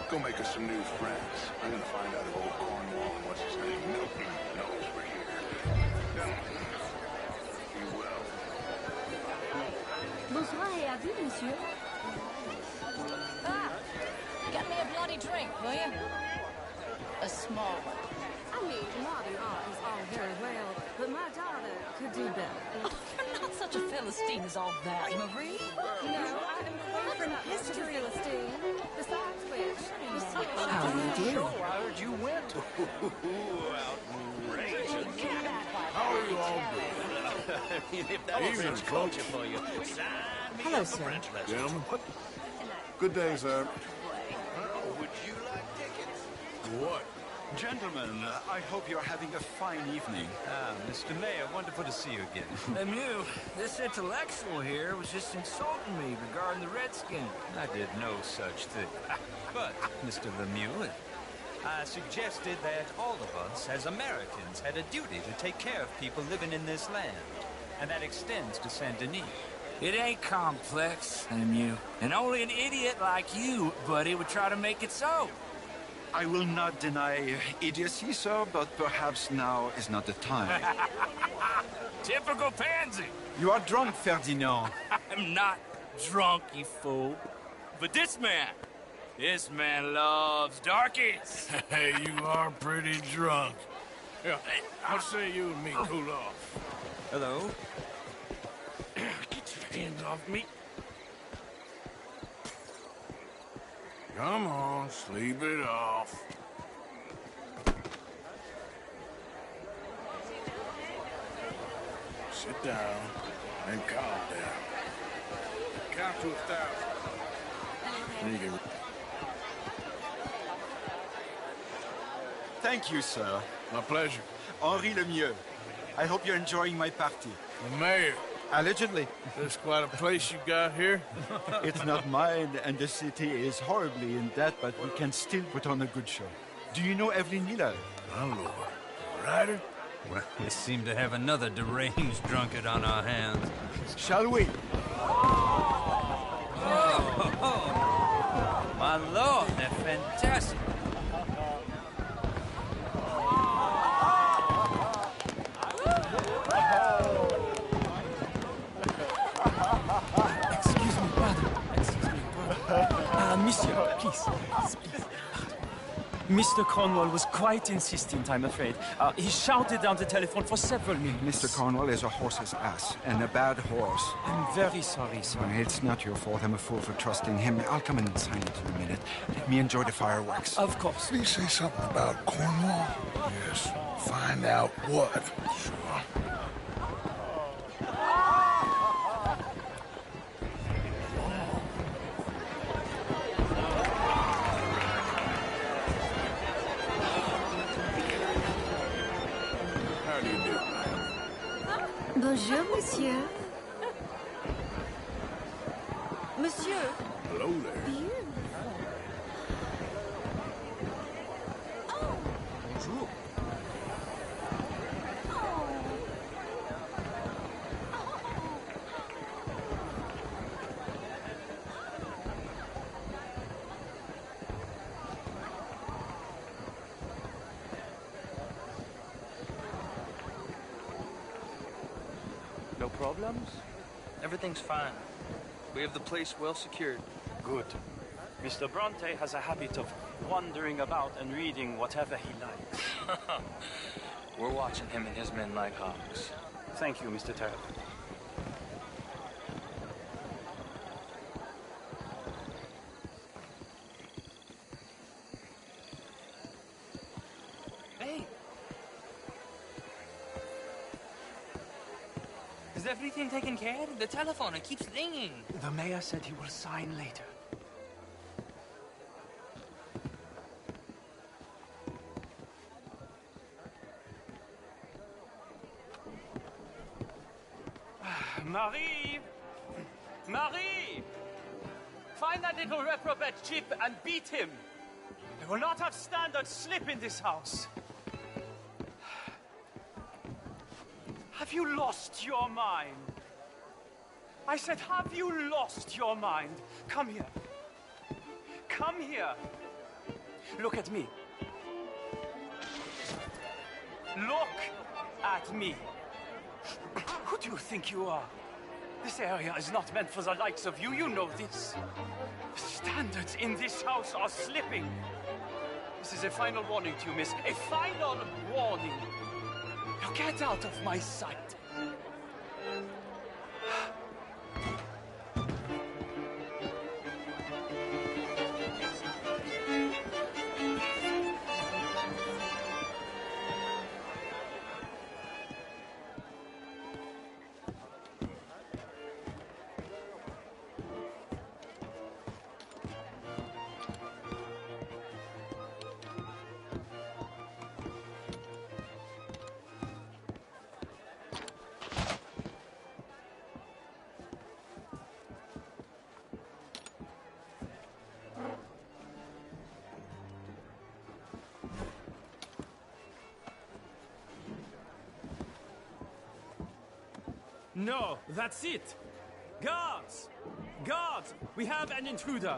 go make us some new friends. I'm gonna find out if old Cornwall and what's his name Milton knows we're here. Gentlemen, be well. Bonsoir et à vous, monsieur. Ah, get me a bloody drink, will you? A small one. I mean, modern art is all very well, but my daughter could do better. You're not such a Philistine as all that, Marie. No, I am quite from history, Philistine. Besides which, you see... How do you do? I heard you went. Outrageous. How are you all doing? If that was French culture for you, sign me Hello, up for sir. French lessons. Gentlemen. Good day, sir. Would you like tickets? What? Gentlemen, I hope you're having a fine evening. Mr. Mayor, wonderful to see you again. Lemieux, this intellectual here was just insulting me regarding the Redskins. I did no such thing. But, Mr. Lemieux, I suggested that all of us, as Americans, had a duty to take care of people living in this land. And that extends to Saint Denis. It ain't complex, Lemieux. And only an idiot like you, buddy, would try to make it so. I will not deny idiocy, sir, but perhaps now is not the time. Typical pansy. You are drunk, Ferdinand. I'm not drunk, you fool. But this man loves darkies. Hey, you are pretty drunk. Yeah, I'll say you and me cool off. Hello? Get your hands off me. Come on, sleep it off. Sit down and calm down. Count to 1,000. You can... Thank you, sir. My pleasure. Henri Lemieux. I hope you're enjoying my party. The mayor. Allegedly. That's quite a place you got here. It's not mine, and the city is horribly in debt, but we can still put on a good show. Do you know Evelyn Miller? My lord. Ryder? Well, we seem to have another deranged drunkard on our hands. Shall we? Oh, my lord, they're fantastic. Excuse me, brother. Monsieur, please. Mr. Cornwall was quite insistent, I'm afraid. He shouted down the telephone for several minutes. Mr. Cornwall is a horse's ass, and a bad horse. I'm very sorry, sir. It's not your fault. I'm a fool for trusting him. I'll come in and sign it in a minute. Let me enjoy the fireworks. Of course. Did he say something about Cornwall? Yes. Find out what. Sure. How do you do? Bonjour, monsieur. Monsieur. Hello there. Bonjour. No problems? Everything's fine. We have the place well secured. Good. Mr. Bronte has a habit of wandering about and reading whatever he likes. We're watching him and his men like hawks. Thank you, Mr. Turner. Hey! Is everything taken care of? The telephone, it keeps ringing. The mayor said he will sign later. Marie! Marie! Find that little reprobate Chip and beat him. I will not have standard slip in this house. Have you lost your mind? I said, have you lost your mind? Come here. Come here. Look at me. Look at me. Who do you think you are? This area is not meant for the likes of you. You know this. The standards in this house are slipping. This is a final warning to you, miss. A final warning. Now get out of my sight. No, that's it. Guards! Guards! We have an intruder.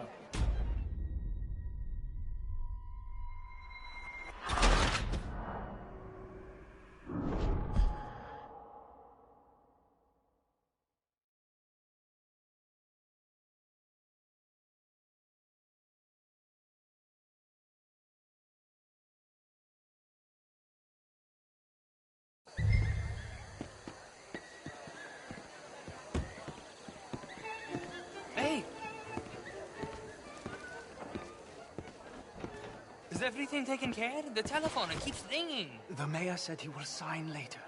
Hey! Is everything taken care of? The telephone, it keeps ringing. The mayor said he will sign later.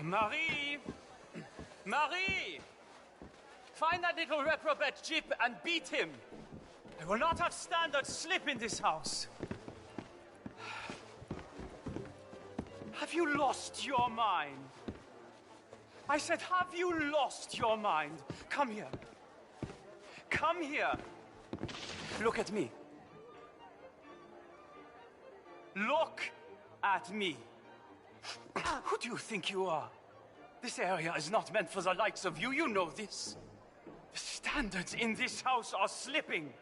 Marie! Marie! Find that little reprobate Chip and beat him. I will not have standard slip in this house. Have you lost your mind? I said, have you lost your mind? Come here. Come here. Look at me. Look at me. Who do you think you are? This area is not meant for the likes of you. You know this. The standards in this house are slipping.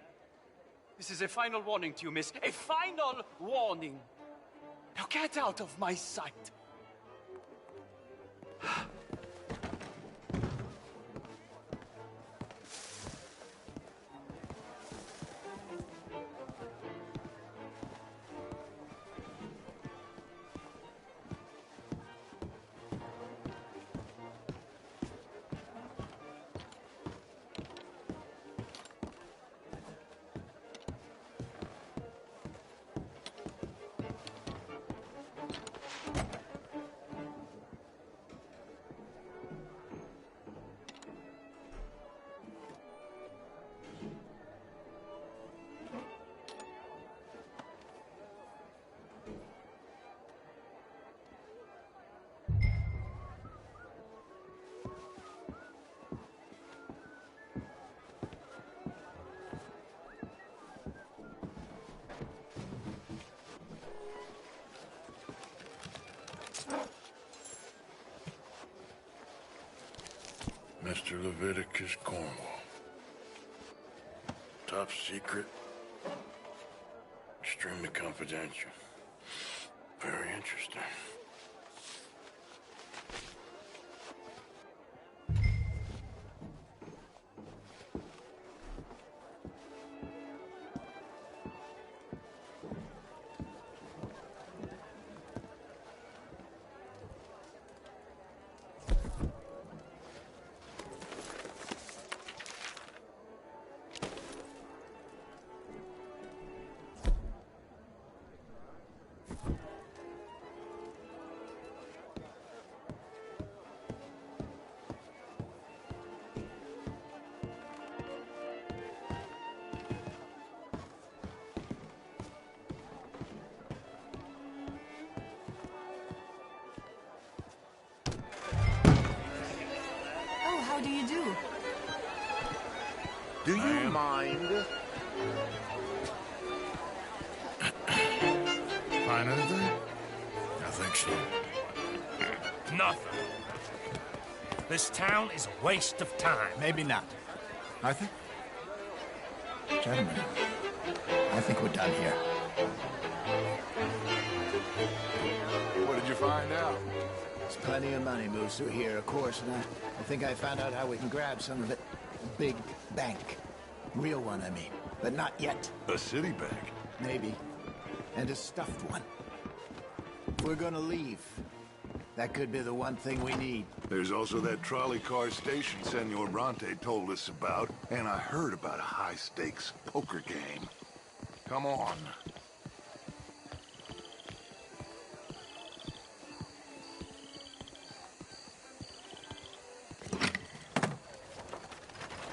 This is a final warning to you, miss. A final warning. Now get out of my sight. Mr. Leviticus Cornwall. Top secret. Extremely confidential. Very interesting. How do you do? Do you mind? Find anything? I think so. Nothing. This town is a waste of time. Maybe not. Arthur? Gentlemen, I think we're done here. What did you find out? There's plenty of money moves through here, of course, and I think I found out how we can grab some of it. A big bank. Real one, I mean. But not yet. A city bank? Maybe. And a stuffed one. If we're gonna leave, that could be the one thing we need. There's also that trolley car station Senor Bronte told us about, and I heard about a high-stakes poker game. Come on.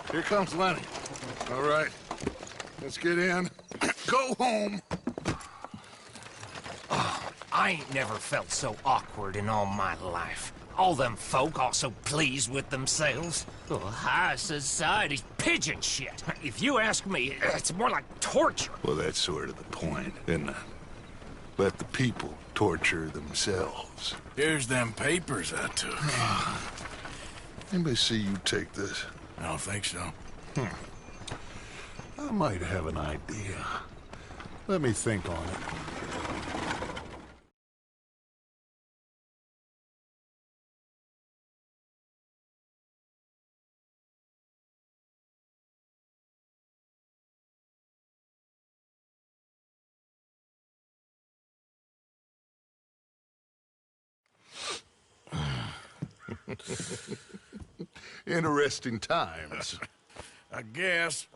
Here comes Lenny. All right, let's get in. Go home. Oh, I ain't never felt so awkward in all my life. All them folk all so pleased with themselves. Oh, high society's pigeon shit. If you ask me, it's more like torture. Well, that's sort of the point, isn't it? Let the people torture themselves. Here's them papers I took. Anybody see you take this? I don't think so. I might have an idea. Let me think on it. Interesting times. I guess.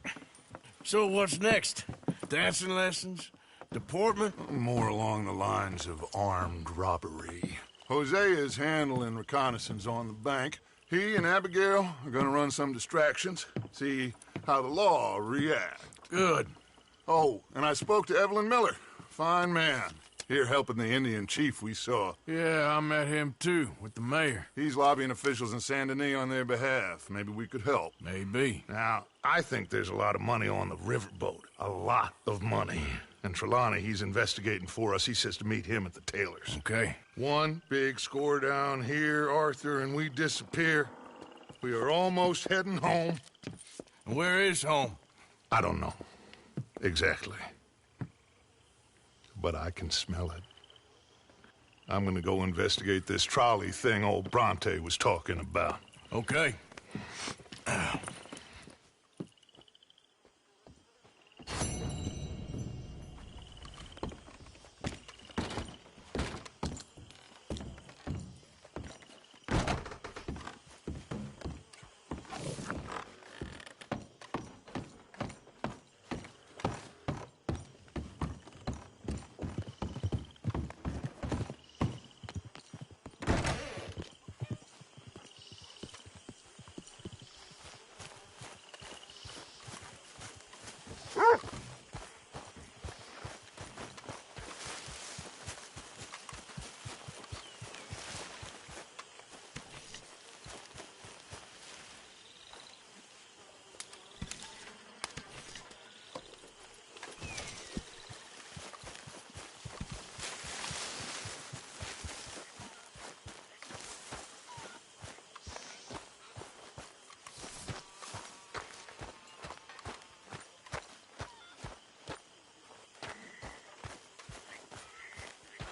So what's next? Dancing lessons? Deportment? More along the lines of armed robbery. Hosea is handling reconnaissance on the bank. He and Abigail are gonna run some distractions, see how the law reacts. Good. Oh, and I spoke to Evelyn Miller. Fine man. Here helping the Indian chief we saw. Yeah, I met him too, with the mayor. He's lobbying officials in Saint Denis on their behalf. Maybe we could help. Maybe. Now, I think there's a lot of money on the riverboat. A lot of money. And Trelawney, he's investigating for us. He says to meet him at the Taylor's. Okay. One big score down here, Arthur, and we disappear. We are almost heading home. Where is home? I don't know. Exactly. But I can smell it. I'm gonna go investigate this trolley thing old Bronte was talking about. Okay.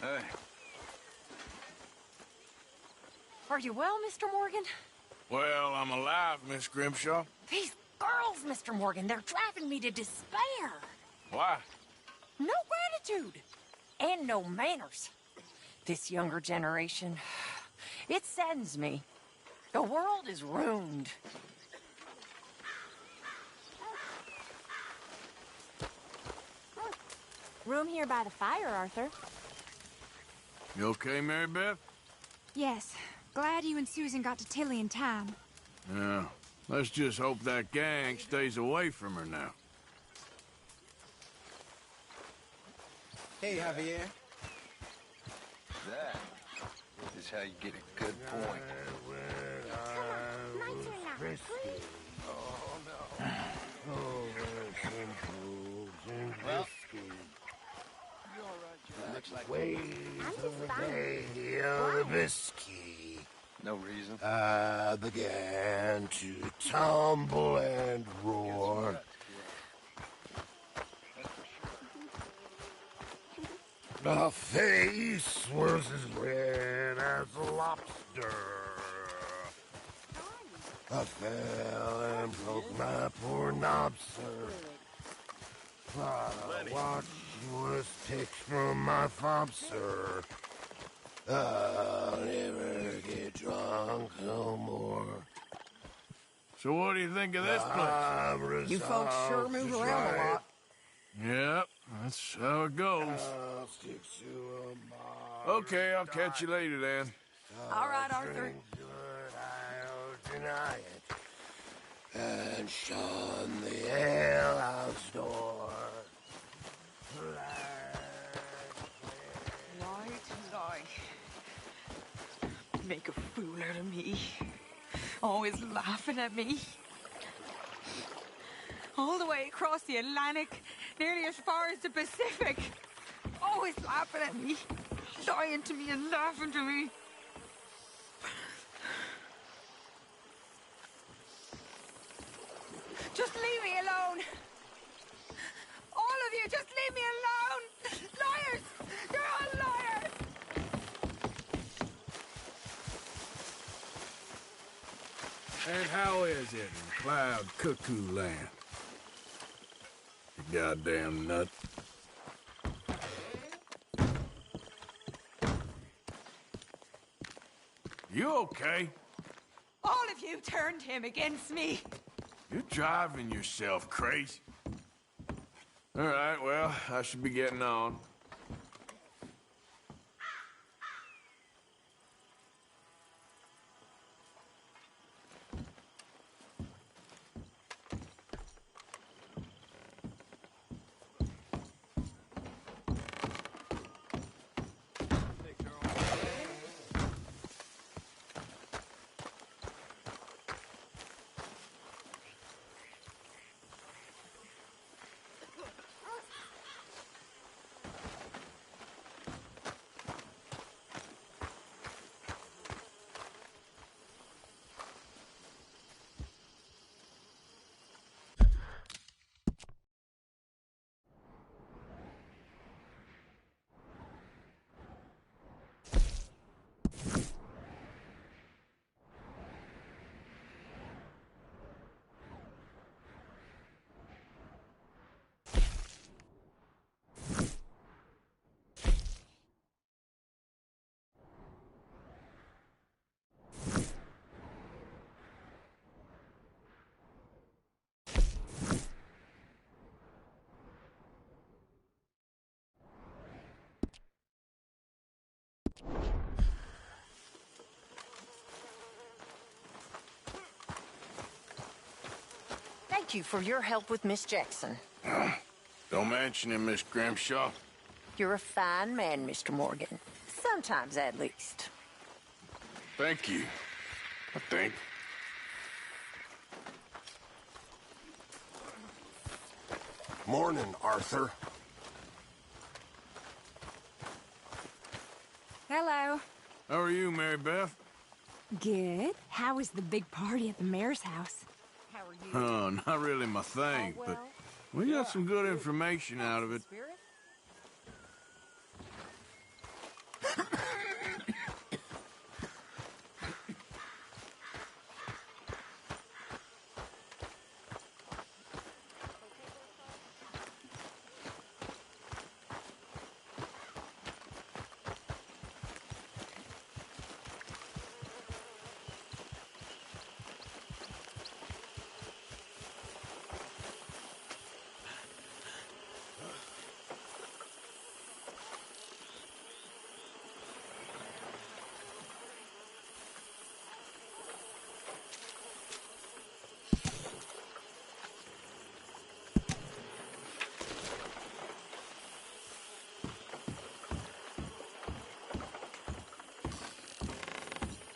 Hey. Are you well, Mr. Morgan? Well, I'm alive, Miss Grimshaw. These girls, Mr. Morgan, they're driving me to despair. Why? No gratitude. And no manners. This younger generation, it saddens me. The world is ruined. Room here by the fire, Arthur. You okay, Mary Beth? Yes. Glad you and Susan got to Tilly in time. Yeah. Let's just hope that gang stays away from her now. Hey, Javier. That is how you get a good point. Well, looks like Ways of the day of whiskey. No reason. Began to tumble and roar. The face was as red as a lobster. I fell and broke my poor knob, sir. I watched was picked from my fob, sir. I'll never get drunk no more. So what do you think of this place? You folks sure move around a lot. Yep, that's how it goes. Okay, I'll catch you later then. All right, Arthur. I'll deny it and shun the alehouse door. Lie. Make a fool out of me. Always laughing at me. All the way across the Atlantic, nearly as far as the Pacific. Always laughing at me. Lying to me and laughing to me. Just leave me alone. All of you, just leave me alone. Liars! You're all liars! And how is it in Cloud Cuckoo Land? You goddamn nut. You okay? All of you turned him against me. You're driving yourself crazy. All right, well, I should be getting on. thank you for your help with Miss Jackson. Don't mention it, Miss Grimshaw. You're a fine man, Mr. Morgan. Sometimes, at least. Thank you, I think. Morning, Arthur. Hello. How are you, Mary Beth? Good. How was the big party at the mayor's house? How are you? Oh, not really my thing, but we got some good information out of it.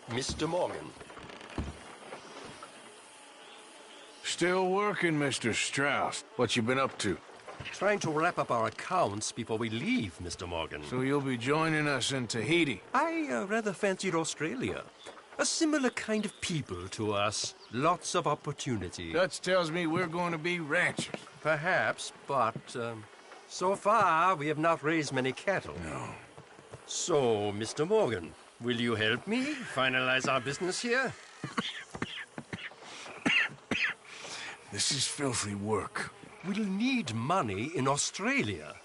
Mr. Morgan. Still working, Mr. Strauss. What you been up to? Trying to wrap up our accounts before we leave, Mr. Morgan. So you'll be joining us in Tahiti? I rather fancied Australia. A similar kind of people to us. Lots of opportunity. Dutch tells me we're going to be ranchers. Perhaps, but so far we have not raised many cattle. No. So, Mr. Morgan, will you help me finalize our business here? This is filthy work. We'll need money in Australia.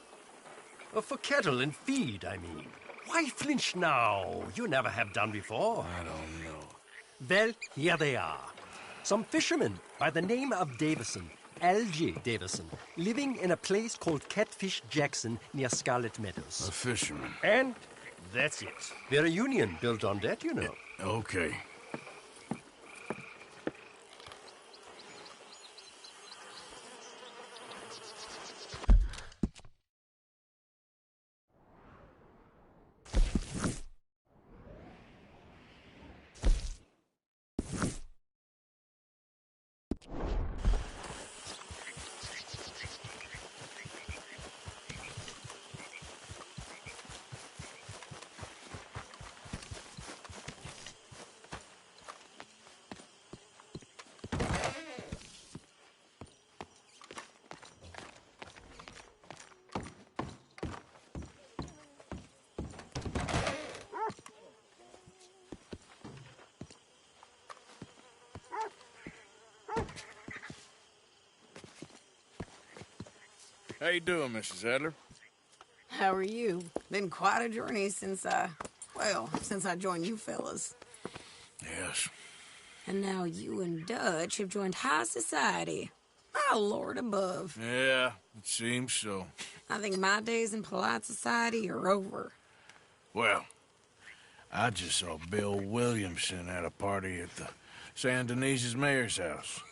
For cattle and feed, I mean. Why flinch now? You never have done before. I don't know. Well, here they are. Some fishermen by the name of Davison, L.J. Davison, living in a place called Catfish Jackson near Scarlet Meadows. A fisherman. And that's it. We're a union built on that, you know. Okay. How you doing, Mrs. Adler? How are you? Been quite a journey since I joined you fellas. Yes. And now you and Dutch have joined high society. My lord above. Yeah, it seems so. I think my days in polite society are over. Well, I just saw Bill Williamson at a party at the San Denise's mayor's house.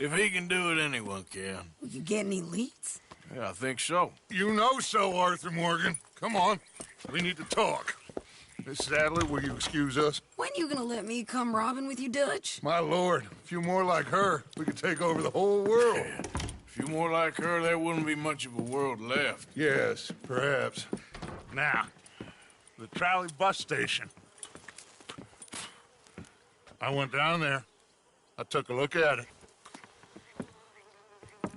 If he can do it, anyone can. Will you get any leads? Yeah, I think so. You know so, Arthur Morgan. Come on. We need to talk. Mrs. Adler, will you excuse us? When you gonna let me come robbing with you, Dutch? My lord, a few more like her, we could take over the whole world. Yeah. A few more like her, there wouldn't be much of a world left. Yes, perhaps. Now, the trolley bus station. I went down there. I took a look at it.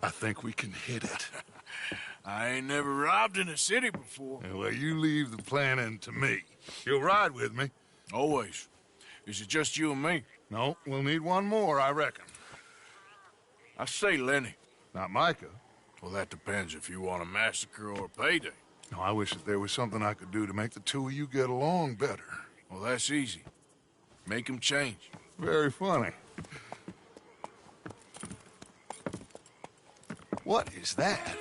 I think we can hit it. I ain't never robbed in a city before. Well, you leave the planning to me. You'll ride with me. Always. Is it just you and me? No, we'll need one more, I reckon. I say Lenny. Not Micah. Well, that depends if you want a massacre or a payday. No, I wish that there was something I could do to make the two of you get along better. Well, that's easy. Make them change. Very funny. What is that?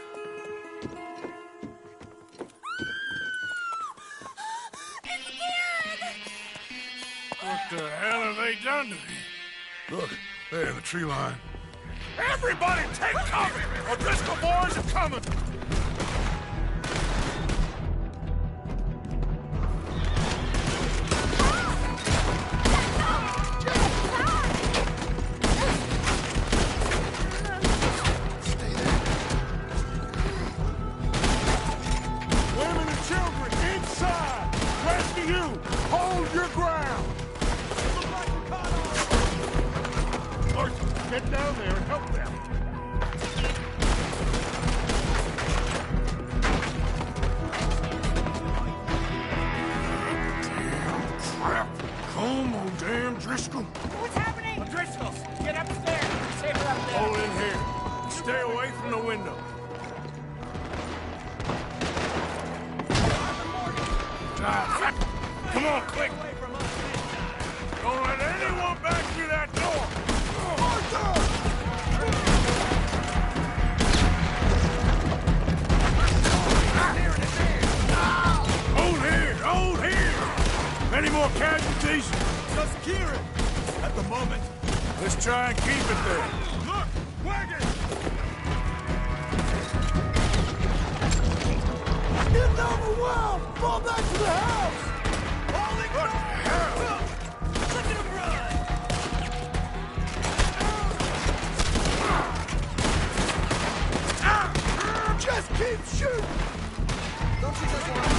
What the hell have they done to me? Look, there in the tree line. Everybody take cover! O'Driscoll boys are coming! Women and children, inside! Rest of you, hold your ground! Larson, get down there and help them! Come on, damn Driscoll. What's happening? O'Driscoll, get upstairs. Save her up there. Hold in here. Stay away from the window. Come on, quick. Don't let anyone back through that door. Hold here, hold here. Any more casualties? Just Kieran. At the moment. Let's try and keep it there. Look! Wagon! Get overwhelmed! Fall back to the house! Holy crap! Look at him run! Just keep shooting! Don't you just want to...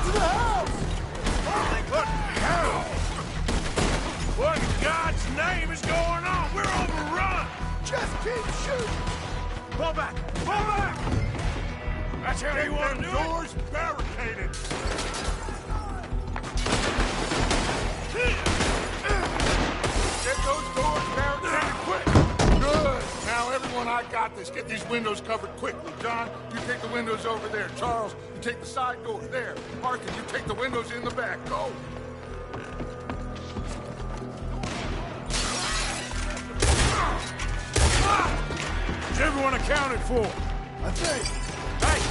to the house! What hell? What in God's name is going on? We're overrun! Just keep shooting! Pull back! Pull back! That's how you want to do it? Doors barricaded! Get those doors barricaded quick! Good! Now, everyone, I got this. Get these windows covered quickly. John, you take the windows over there. Charles, you take the side door there. Arthur, you take the windows in the back. Go! Is everyone accounted for? I think. Hey!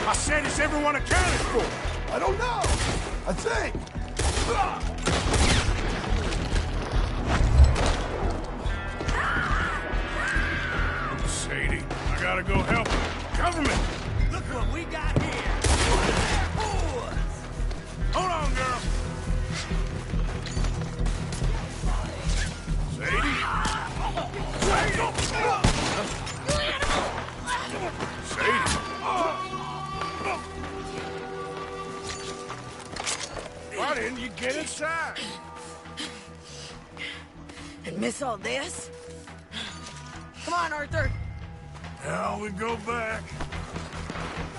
I said, is everyone accounted for? I don't know! I think! Sadie, I gotta go help her. Cover me! Look what we got here! Hold on, girl! Sadie? Sadie? Why didn't you get inside? And miss all this? Come on, Arthur. Now we go back.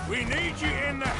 We need you in the...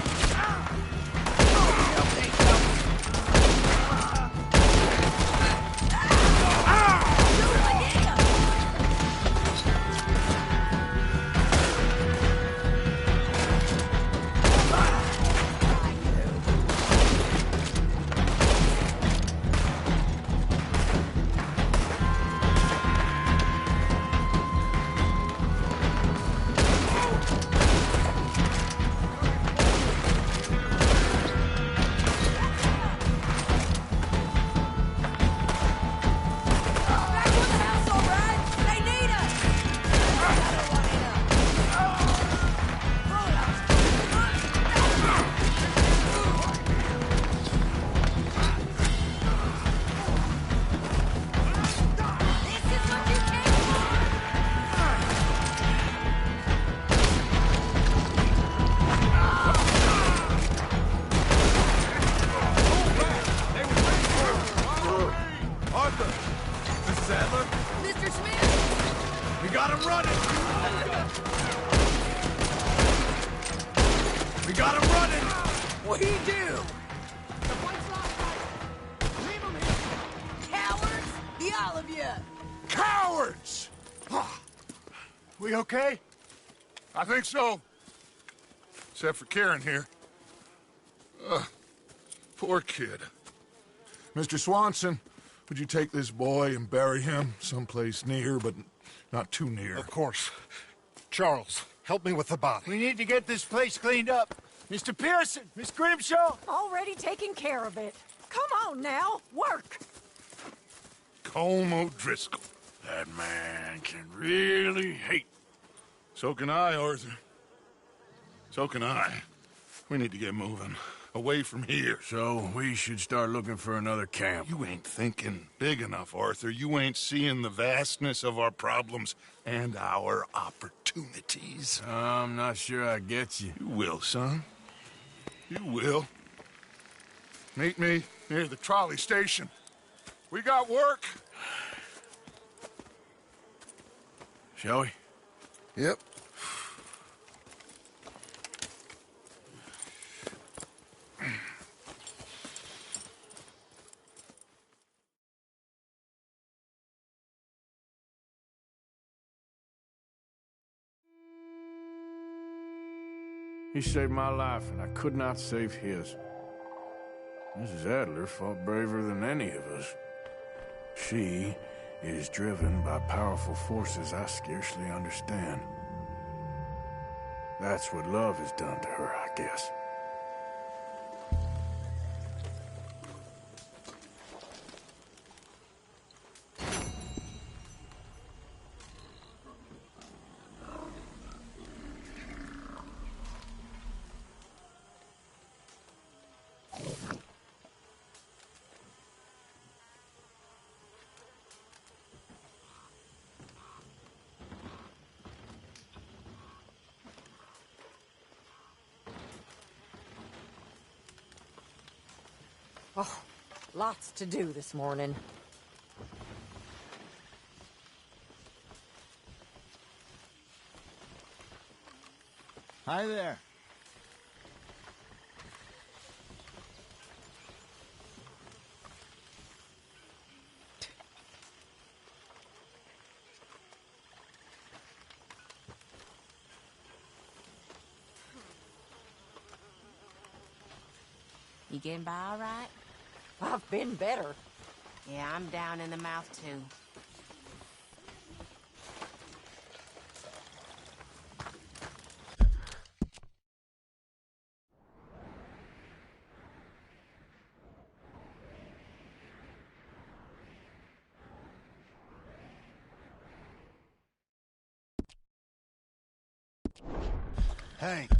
We okay? I think so. Except for Karen here. Poor kid. Mr. Swanson, would you take this boy and bury him someplace near, but not too near? Of course. Charles, help me with the body. We need to get this place cleaned up. Mr. Pearson, Miss Grimshaw. Already taking care of it. Come on now, work. Colm O'Driscoll. That man can really hate. So can I, Arthur. So can I. We need to get moving. Away from here. So we should start looking for another camp. You ain't thinking big enough, Arthur. You ain't seeing the vastness of our problems and our opportunities. I'm not sure I get you. You will, son. You will. Meet me near the trolley station. We got work. Shall we? Yep. He saved my life, and I could not save his. Mrs. Adler fought braver than any of us. She is driven by powerful forces I scarcely understand. That's what love has done to her, I guess. Oh, lots to do this morning. Hi there. You getting by all right? I've been better. Yeah, I'm down in the mouth, too. Hank,